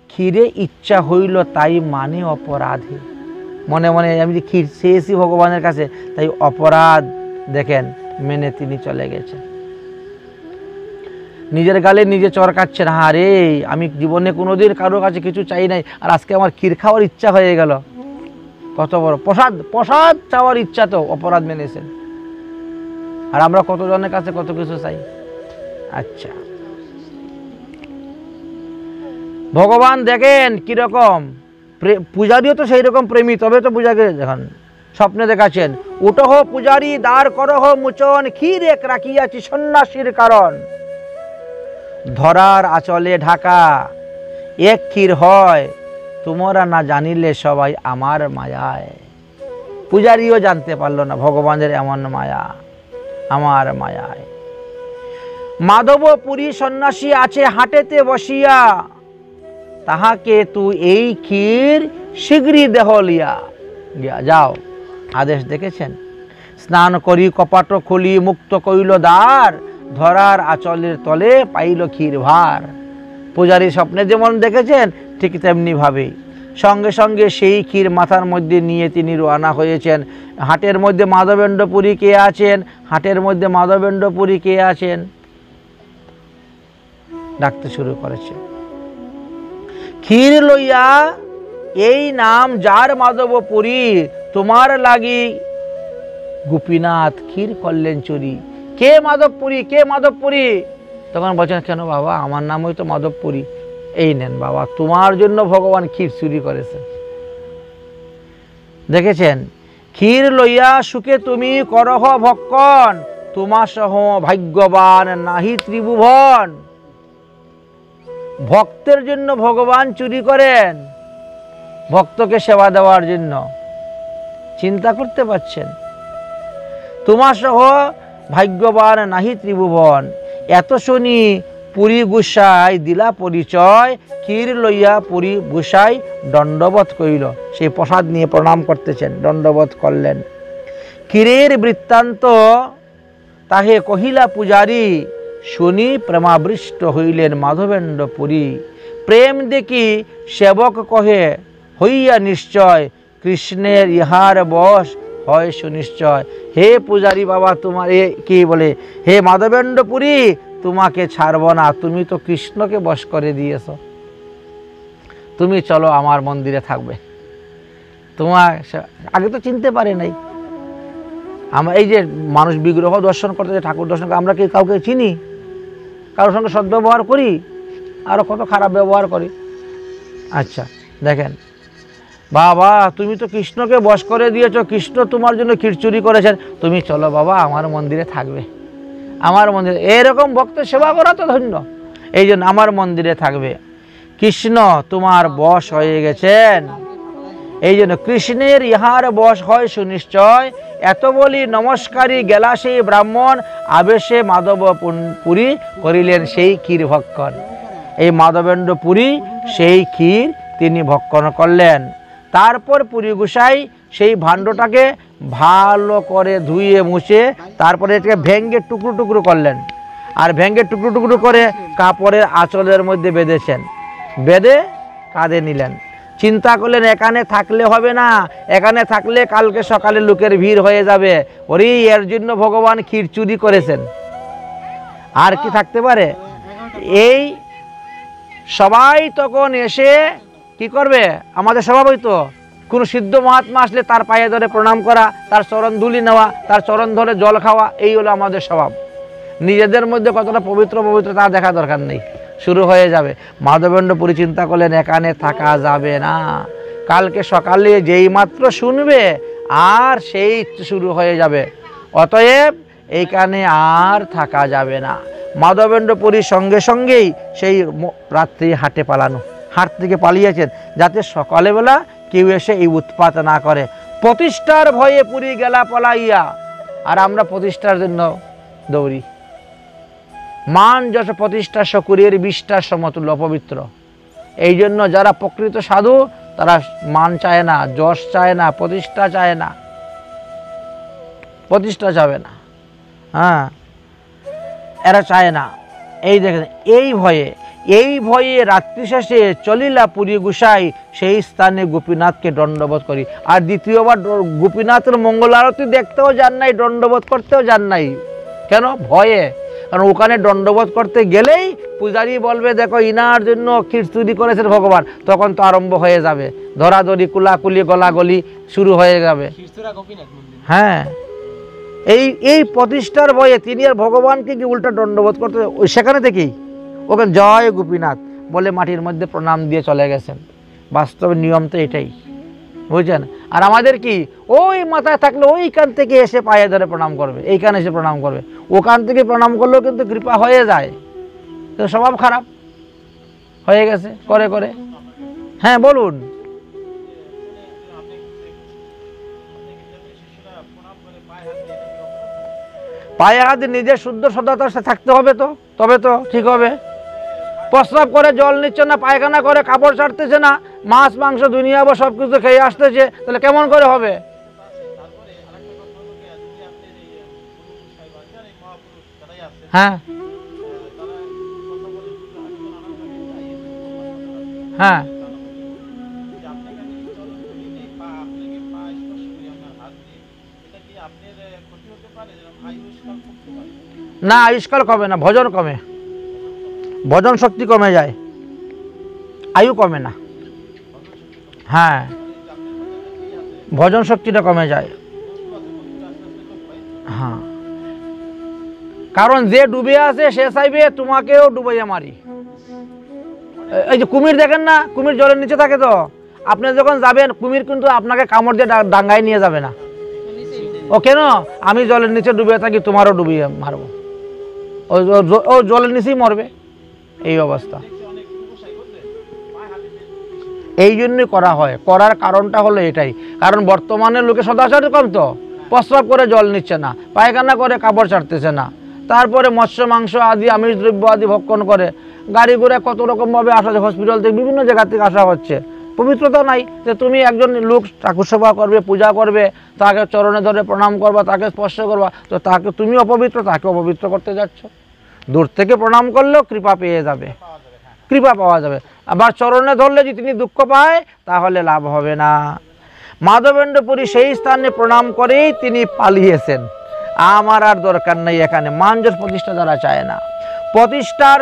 ক্ষীরে ইচ্ছা হইল তাই মানে অপরাধে। মনে মনে আমি যে ক্ষীর চেয়েছি ভগবানের কাছে, তাই অপরাধ দেখেন মেনে তিনি চলে গেছেন। নিজের গালে নিজে চরকাচ্ছেন, হ্যাঁ রে আমি জীবনে কোনোদিন কারো কাছে কিছু চাই নাই, আর আজকে আমার ক্ষীর খাওয়ার ইচ্ছা হয়ে গেল। কত বড় প্রসাদ চাওয়ার ইচ্ছা, তো অপরাধ মেনেছেন। আর আমরা কতজনের কাছে কত কিছু চাই। আচ্ছা, ভগবান দেখেন কিরকম, পূজারিও তো সেই রকম প্রেমী, তবে তো পূজাকে দেখেন স্বপ্নে দেখাচ্ছেন, উঠহ পূজারি দ্বার করহ মোচন, ক্ষীর এক রাখিয়াছি সন্ন্যাসীর কারণ। ধরার আঁচলে ঢাকা এক ক্ষীর হয়, তোমরা না জানিলে সবাই আমার মায়ায়। পূজারিও জানতে পারলো না ভগবানের এমন মায়া, আমার মায়ায়। মাধবপুরী সন্ন্যাসী আছে হাটেতে বসিয়া, তাহাকে তুই এই ক্ষীর শীঘ্রই দেহ লিয়া গিয়া যাও। আদেশ দেখেছেন? স্নান করি কপাট খুলি মুক্ত কইল দ্বার, ধরার আঁচলের তলে পাইল ক্ষীর ভার। পূজারী স্বপ্নে যেমন দেখেছেন ঠিক তেমনি ভাবে সঙ্গে সঙ্গে সেই ক্ষীর মাথার মধ্যে নিয়ে তিনি রওনা হয়েছেন। হাটের মধ্যে মাধবেন্দ্রপুরী কে আছেন? হাটের মধ্যে মাধবেন্দ্রপুরী কে আছেন? ডাকতে শুরু করেছে, ক্ষীর লইয়া এই নাম যার মাধবপুরী, তোমার লাগি গোপীনাথ ক্ষীর করলেন চুরি। কে মাধবপুরী? কে মাধবপুরী? তখন বলছেন, কেন বাবা, আমার নামই তো মাধবপুরী। এই নেন বাবা, তোমার জন্য ভগবান ক্ষীর চুরি করেছেন। দেখেছেন? ক্ষীর লইয়া সুখে তুমি করহ ভক্ষণ, তোমা সহ ভাগ্যবান নাহি ত্রিভুবন। ভক্তের জন্য ভগবান চুরি করেন, ভক্তকে সেবা দেওয়ার জন্য। চিন্তা করতে পারছেন? তোমা সহ ভাগ্যবান নাহি ত্রিভুবন। এত শুনি পুরী গোসাই দিলা পরিচয়, ক্ষীর লইয়া পুরী গোসাই দণ্ডবোধ করিল। সেই প্রসাদ নিয়ে প্রণাম করতেছেন, দণ্ডবোধ করলেন। ক্ষীরের বৃত্তান্ত তাহে কহিলা পূজারী, শুনি প্রেমাবৃষ্ট হইলেন মাধবেন্দ্রপুরী। প্রেম দেখি সেবক কহে হইয়া নিশ্চয়, কৃষ্ণের ইহার বশ হয় সুনিশ্চয়। হে পূজারী বাবা, তোমার কি বলে, হে মাধবেন্দ্রপুরী, তোমাকে ছাড়ব না, তুমি তো কৃষ্ণকে বশ করে দিয়েছ। তুমি চলো আমার মন্দিরে থাকবে। তোমার আগে তো চিনতে পারে নাই। আমরা এই যে মানুষ বিগ্রহ দর্শন করতে, ঠাকুর দর্শন করতে, আমরা কি কাউকে চিনি? কারোর সঙ্গে সদ্ব্যবহার করি, আরো কত খারাপ ব্যবহার করি। আচ্ছা দেখেন, বাবা তুমি তো কৃষ্ণকে বশ করে দিয়েছ, কৃষ্ণ তোমার জন্য ক্ষীর চুরি করেছেন, তুমি চলো বাবা আমার মন্দিরে থাকবে। আমার মন্দিরে এরকম ভক্ত সেবা করা তো ধন্য, এই জন্য আমার মন্দিরে থাকবে। কৃষ্ণ তোমার বশ হয়ে গেছেন, এই জন্য কৃষ্ণের ইহার বশ হয় সুনিশ্চয়। এত বলি নমস্কারী গেলা সেই ব্রাহ্মণ, আবেশে মাধবপুরী করিলেন সেই ক্ষীর ভক্ষণ। এই মাধবেন্দ্রপুরী সেই ক্ষীর তিনি ভক্ষণ করলেন। তারপর পুরী গোসাই সেই ভাণ্ডটাকে ভালো করে ধুয়ে মুছে তারপরে এটাকে ভেঙ্গে টুকরো টুকরো করলেন, আর ভেঙ্গে টুকরো টুকরো করে কাপড়ের আঁচলের মধ্যে বেঁধেছেন, বেঁধে কাঁধে নিলেন। চিন্তা করলেন এখানে থাকলে হবে না, এখানে থাকলে কালকে সকালে লোকের ভিড় হয়ে যাবে, ওরে এর জন্য ভগবান ক্ষীর চুরি করেছেন, আর কি থাকতে পারে। এই সবাই তখন এসে কি করবে, আমাদের স্বভাব হইতো কোনো সিদ্ধ মহাত্মা আসলে তার পায়ে ধরে প্রণাম করা, তার চরণ ধুলি নেওয়া, তার চরণ ধরে জল খাওয়া, এই হলো আমাদের স্বভাব। নিজেদের মধ্যে কতটা পবিত্র পবিত্র তা দেখা দরকার নেই, শুরু হয়ে যাবে। মাধবেন্দ্রপুরী চিন্তা করলেন এখানে থাকা যাবে না, কালকে সকালে যেই মাত্র শুনবে আর সেই শুরু হয়ে যাবে, অতএব এইখানে আর থাকা যাবে না। মাধবেন্দ্রপুরীর সঙ্গে সঙ্গেই সেই রাত্রি হাটে পালানো, হাট থেকে পালিয়েছেন যাতে সকালবেলা কেউ এসে এই উৎপাত না করে। প্রতিষ্ঠার ভয়ে পুরী গেলা পলাইয়া, আর আমরা প্রতিষ্ঠার জন্য দৌড়ি। মান যশ প্রতিষ্ঠা শকুরের বিষ্ঠার সমতুল্য অপবিত্র। এই জন্য যারা প্রকৃত সাধু তারা মান চায় না, যশ চায় না, প্রতিষ্ঠা চায় না, প্রতিষ্ঠা চাবে না, হ্যাঁ এরা চায় না। এই দেখেন এই ভয়ে রাত্রি শেষে চলিলা পুরী গোসাই সেই স্থানে গোপীনাথকে দণ্ডবোধ করি। আর দ্বিতীয়বার গোপীনাথের মঙ্গল আরতি দেখতেও যান নাই, দণ্ডবোধ করতেও যান নাই। কেন? ভয়ে। কারণ ওখানে দণ্ডবোধ করতে গেলেই পূজারী বলবে দেখো ইনার জন্য ক্ষীর চুরি করেছেন ভগবান, তখন তো আরম্ভ হয়ে যাবে, ধরাধরি কুলাকুলি গলাগলি শুরু হয়ে যাবে। হ্যাঁ, এই প্রতিষ্ঠার ভয়ে তিনি আর ভগবানকে কি উল্টা দণ্ডবোধ করতে, সেখানে থেকেই ওখানে জয় গোপীনাথ বলে মাটির মধ্যে প্রণাম দিয়ে চলে গেছেন। বাস্তবে নিয়ম তো এটাই, বুঝছেন। আর আমাদের কি, ওই মাথায় থাকলে ওইখান থেকে এসে পায়ে ধরে প্রণাম করবে, এইখানে এসে প্রণাম করবে, ওখান থেকে প্রণাম করলেও কিন্তু কৃপা হয়ে যায়, তো স্বভাব খারাপ হয়ে গেছে করে করে। হ্যাঁ বলুন। পায়ে হাতে নিজের শুদ্ধ সততার সাথে থাকতে হবে, তো তবে তো ঠিক হবে। প্রস্রাব করে জল নিচ্ছে না, পায়খানা করে কাপড় ছাড়তেছে না, মাছ মাংস দুনিয়া বা সব কিছু খেয়ে আসতেছে, তাহলে কেমন করে হবে? হ্যাঁ হ্যাঁ না, আয়ুষ্কাল কমে না, ভজন কমে, ভজন শক্তি কমে যায়, আয়ু কমে না। হ্যাঁ, ভজন শক্তিটা কমে যায়। হ্যাঁ, কারণ যে ডুবে আছে সে চাইবে তোমাকেও ডুবাইয়া মারি। এই যে কুমির দেখেন না, কুমির জলের নিচে থাকে, তো আপনি যখন যাবেন কুমির কিন্তু আপনাকে কামড় দিয়ে ডাঙ্গায় নিয়ে যাবে না। ও কেন? আমি জলের নিচে ডুবে থাকি, তোমারও ডুবিয়ে মারবো, ও জলের নিচেই মরবে। এই অবস্থা। এই জন্যই করা হয়। করার কারণটা হলো এটাই, কারণ বর্তমানে লোকে সদাচার কম, তো প্রস্রাব করে জল নিচ্ছে না, পায়খানা করে কাপড় ছাড়তেছে না, তারপরে মৎস্য মাংস আদি আমিষ দ্রব্য আদি ভক্ষণ করে, গাড়ি ঘোড়া কত রকমভাবে আসা, হসপিটাল থেকে বিভিন্ন জায়গা থেকে আসা হচ্ছে। পবিত্রতা নাই যে তুমি একজন লোক ঠাকুর সেবা করবে, পূজা করবে, তাকে চরণে ধরে প্রণাম করবা, তাকে স্পর্শ করবা, তো তাকে তুমি অপবিত্র, তাকে অপবিত্র করতে যাচ্ছ। দূর থেকে প্রণাম করলেও কৃপা পেয়ে যাবে, কৃপা পাওয়া যাবে। আবার চরণে ধরলে যদি তিনি দুঃখ পায় তাহলে লাভ হবে না। মাধবেন্দ্র পুরী সেই স্থানে প্রণাম করেই তিনি পালিয়েছেন। আমার আর দরকার নেই এখানে, মানযশ প্রতিষ্ঠা দ্বারা চায় না। প্রতিষ্ঠার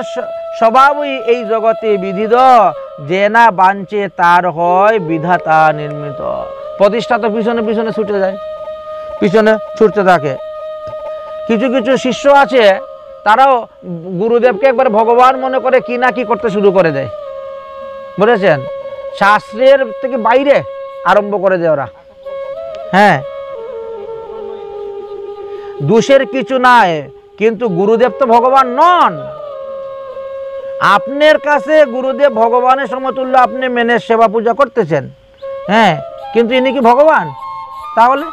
স্বভাবই এই জগতে বিধিত, যে না বাঞ্চে তার হয় বিধাতা নির্মিত। প্রতিষ্ঠা তো পিছনে পিছনে ছুটে যায়, পিছনে ছুটতে থাকে। কিছু কিছু শিষ্য আছে, তারাও গুরুদেবকে একবার ভগবান মনে করে কি না কি করতে শুরু করে দেয়, বুঝেছেন? শাস্ত্রের থেকে বাইরে আরম্ভ করে দেয় ওরা। হ্যাঁ, দোষের কিছু নাই, কিন্তু গুরুদেব তো ভগবান নন। আপনার কাছে গুরুদেব ভগবানের সমতুল্য, আপনি মেনে সেবা পূজা করতেছেন, হ্যাঁ, কিন্তু ইনি কি ভগবান? তাহলে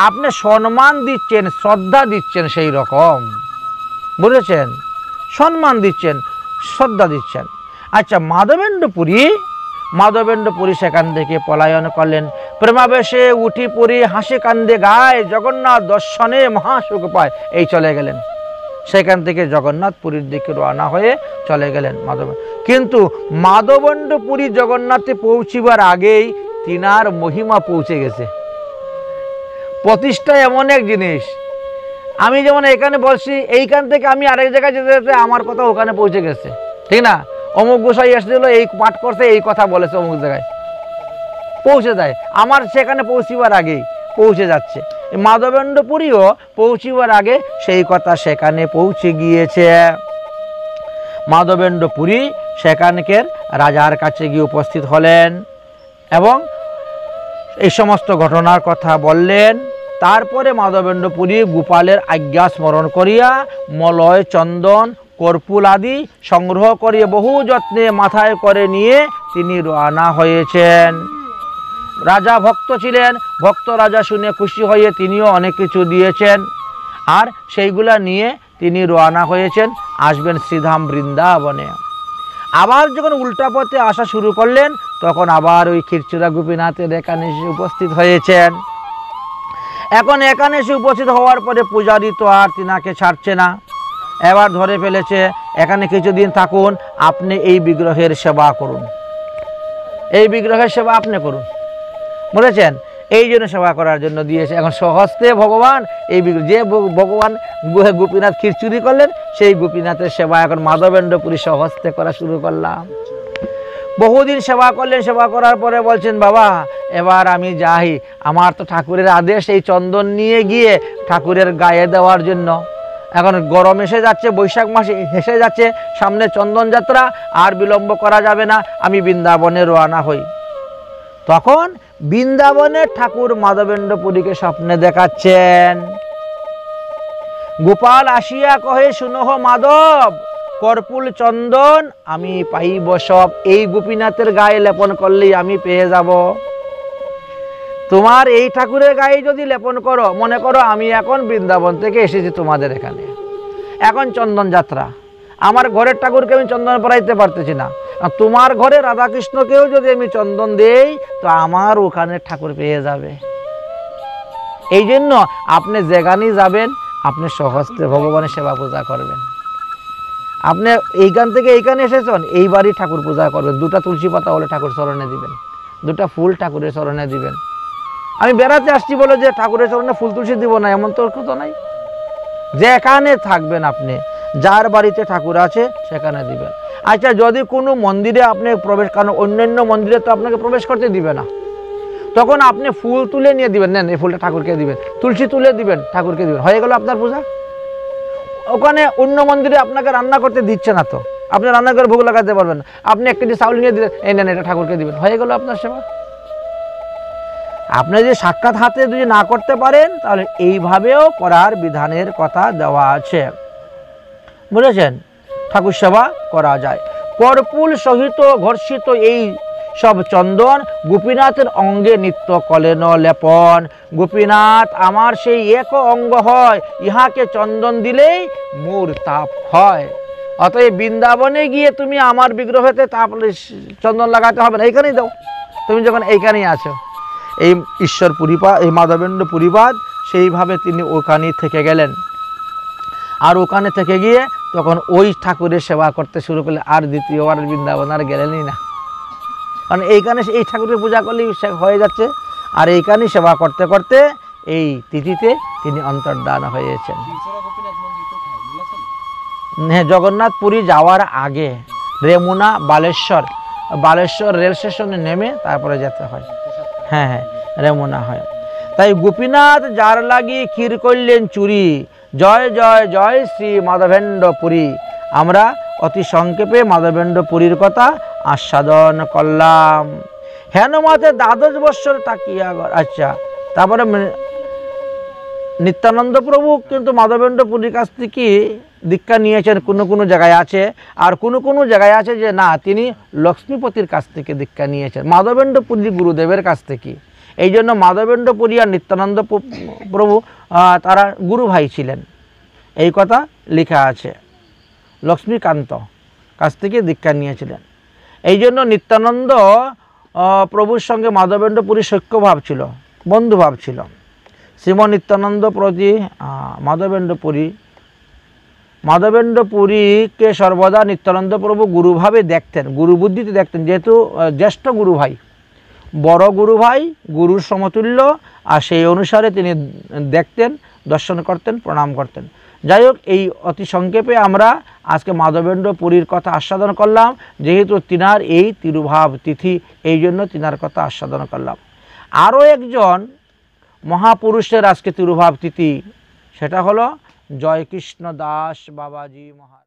আপনি সম্মান দিচ্ছেন, শ্রদ্ধা দিচ্ছেন, সেই রকম, বুঝেছেন? সম্মান দিচ্ছেন, শ্রদ্ধা দিচ্ছেন। আচ্ছা, মাধবেন্দ্র পুরী সেখান থেকে পলায়ন করলেন। প্রেমাবেশে উঠি পুরী, হাসি কান্দে গায়, জগন্নাথ দর্শনে মহাসুখ পায়, এই চলে গেলেন। সেখান থেকে জগন্নাথ পুরীর দিকে রওনা হয়ে চলে গেলেন কিন্তু মাধবেন্দ্র পুরী জগন্নাথে পৌঁছিবার আগেই তিনার মহিমা পৌঁছে গেছে। প্রতিষ্ঠা এমন এক জিনিস, আমি যেমন এখানে বলছি, এইখান থেকে আমি আরেক জায়গায় যেতে যেতে আমার কথা ওখানে পৌঁছে গেছে, ঠিক না? অমুক গোসাই এসেছিল, এই পাঠ করছে, এই কথা বলেছে, অমুক জায়গায় পৌঁছে যায়, আমার সেখানে পৌঁছিবার আগেই পৌঁছে যাচ্ছে। মাধবেন্দ্র পুরীও পৌঁছিবার আগে সেই কথা সেখানে পৌঁছে গিয়েছে। মাধবেন্দ্র পুরী সেখানকার রাজার কাছে গিয়ে উপস্থিত হলেন এবং এই সমস্ত ঘটনার কথা বললেন। তারপরে মাধবেন্দ্র পুরী গোপালের আজ্ঞা স্মরণ করিয়া মলয়, চন্দন, কর্পূর আদি সংগ্রহ করিয়া বহু যত্নে মাথায় করে নিয়ে তিনি রওনা হয়েছেন। রাজা ভক্ত ছিলেন, ভক্ত রাজা শুনে খুশি হয়ে তিনিও অনেক কিছু দিয়েছেন, আর সেইগুলা নিয়ে তিনি রওনা হয়েছেন, আসবেন শ্রীধাম বৃন্দাবনে। আবার যখন উল্টা পথে আসা শুরু করলেন, তখন আবার ওই ক্ষীরচোরা গোপীনাথের এখানে এসে উপস্থিত হয়েছেন। এখন এখানে এসে উপস্থিত হওয়ার পরে পূজারী তো আর তিনাকে ছাড়ছে না, এবার ধরে ফেলেছে, এখানে কিছুদিন থাকুন, আপনি এই বিগ্রহের সেবা করুন, এই বিগ্রহের সেবা আপনি করুন, বুঝেছেন? এই জন্য সেবা করার জন্য দিয়েছে। এখন সহস্তে ভগবান এই যে ভগবান গোপীনাথ ক্ষীরচুরি করলেন, সেই গোপীনাথের সেবা এখন মাধবেন্দ্র পুরী সহস্তে করা শুরু করলাম। বহুদিন সেবা করলেন, সেবা করার পরে বলছেন, বাবা এবার আমি যাই, আমার তো ঠাকুরের আদেশ এই চন্দন নিয়ে গিয়ে ঠাকুরের গায়ে দেওয়ার জন্য। এখন গরম এসে যাচ্ছে, বৈশাখ মাসে এসে যাচ্ছে, সামনে চন্দন যাত্রা, আর বিলম্ব করা যাবে না, আমি বৃন্দাবনে রওনা হই। তখন বৃন্দাবনের ঠাকুর মাধবেন্দ্র পুরীকে স্বপ্নে দেখাচ্ছেন। গোপাল আসিয়া কহে, শুনহ মাধব, কর্পূর চন্দন আমি পাইব সব, এই গোপীনাথের গায়ে লেপন করলেই আমি পেয়ে যাব। তোমার এই ঠাকুরের গায়ে যদি লেপন করো, মনে করো আমি এখন বৃন্দাবন থেকে এসেছি তোমাদের এখানে, এখন চন্দন যাত্রা, আমার ঘরের ঠাকুরকে আমি চন্দন পরাইতে পারতেছি না, আর তোমার ঘরে রাধাকৃষ্ণকেও যদি আমি চন্দন দেই তো আমার ওখানে ঠাকুর পেয়ে যাবে। এই জন্য আপনি যেখানেই যাবেন আপনি সহস্তে ভগবানের সেবা পূজা করবেন। আপনি এইখান থেকে এইখানে এসেছেন, এইবারই ঠাকুর পূজা করবেন, 2টা তুলসী পাতা হলে ঠাকুর চরণে দিবেন, 2টা ফুল ঠাকুরের চরণে দিবেন। আমি বেড়াতে আসছি বলে যে ঠাকুরের চরণে ফুল তুলসী দিব না এমন তো কথা নাই। যেখানে থাকবেন আপনি, যার বাড়িতে ঠাকুর আছে সেখানে দিবেন। আচ্ছা, যদি কোনো মন্দিরে আপনি প্রবেশ, কারণ অন্যান্য মন্দিরে তো আপনাকে প্রবেশ করতে দিবে না, তখন আপনি ফুল তুলে নিয়ে দিবেন, নেন এই ফুলটা ঠাকুরকে দিবেন, তুলসী তুলে দিবেন ঠাকুরকে দিবেন, হয়ে গেল আপনার পূজা। ওখানে অন্য মন্দিরে আপনাকে রান্না করতে দিচ্ছে না, তো আপনি রান্না করে ভোগ লাগাতে পারবেন না, আপনি 1 কেজি চাউল নিয়ে দিলেন, এই নেন এটা ঠাকুরকে দিবেন, হয়ে গেল আপনার সেবা। আপনি যদি সাক্ষাৎ হাতে যদি না করতে পারেন তাহলে এইভাবেও করার বিধানের কথা দেওয়া আছে, বুঝেছেন? ঠাকুর সেবা করা যায়। কর্পূর সহিত ঘর্ষিত এই সব চন্দন গোপীনাথের অঙ্গে নিত্য কলেন লেপন। গোপীনাথ আমার সেই এক অঙ্গ হয়, ইহাকে চন্দন দিলেই মোর তাপ হয়। অতএব বৃন্দাবনে গিয়ে তুমি আমার বিগ্রহতে তাপ চন্দন লাগাতে হবে না, এইখানেই দাও, তুমি যখন এইখানেই আছো। এই ঈশ্বর পুরীপাদ, এই মাধবেন্দ্র পুরীপাদ সেইভাবে তিনি ওখানেই থেকে গেলেন। আর ওখানে থেকে গিয়ে তখন ওই ঠাকুরের সেবা করতে শুরু করলে, আর দ্বিতীয়বার বৃন্দাবন আর গেলেনই না, কারণ এইখানে এই ঠাকুরের পূজা করলেই হয়ে যাচ্ছে। আর এইখানেই সেবা করতে করতে এই তিথিতে তিনি অন্তর্ধান হয়েছেন। হ্যাঁ, জগন্নাথ পুরী যাওয়ার আগে রেমুনা বালেশ্বর রেল স্টেশনে নেমে তারপরে যেতে হয়। হ্যাঁ হ্যাঁ, রেমুনা হয়। তাই গোপীনাথ যার লাগি ক্ষীর করলেন চুরি, জয় জয় জয় শ্রী মাধবেন্দ্র পুরী। আমরা অতি সংক্ষেপে মাধবেন্দ্র পুরীর কথা আস্বাদন করলাম। হেনমতে 12 বৎসর তাকিয়া। আচ্ছা, তারপরে নিত্যানন্দ প্রভু কিন্তু মাধবেন্দ্র পুরীর কাছ থেকে দীক্ষা নিয়েছেন, কোনো কোনো জায়গায় আছে, আর কোনো কোনো জায়গায় আছে যে না, তিনি লক্ষ্মীপতির কাছ থেকে দীক্ষা নিয়েছেন, মাধবেন্দ্র পুরী গুরুদেবের কাছ থেকে। এই জন্য মাধবেন্দ্র পুরী আর নিত্যানন্দ প্রভু তারা গুরু ভাই ছিলেন, এই কথা লেখা আছে। লক্ষ্মীকান্ত কাছ থেকে দীক্ষা নিয়েছিলেন। এই জন্য নিত্যানন্দ প্রভুর সঙ্গে মাধবেন্দ্র পুরী সখ্যভাব ছিল, বন্ধুভাব ছিল। শ্রীম নিত্যানন্দ প্রতি মাধবেন্দ্র পুরীকে সর্বদা নিত্যানন্দ প্রভু গুরুভাবে দেখতেন, গুরু বুদ্ধিতে দেখতেন, যেহেতু জ্যেষ্ঠ গুরু ভাই, বড় গুরু ভাই, গুরুর সমতুল্য, আর সেই অনুসারে তিনি দেখতেন, দর্শন করতেন, প্রণাম করতেন। যাই হোক, এই অতি সংক্ষেপে আমরা আজকে মাধবেন্দ্র পুরীর কথা আস্বাদন করলাম, যেহেতু তিনার এই তিরুভাব তিথি, এই জন্য তিনার কথা আস্বাদন করলাম। আরও একজন মহাপুরুষের আজকে তিরুভাব তিথি, সেটা হলো জয়কৃষ্ণ দাস বাবাজি মহারাজ।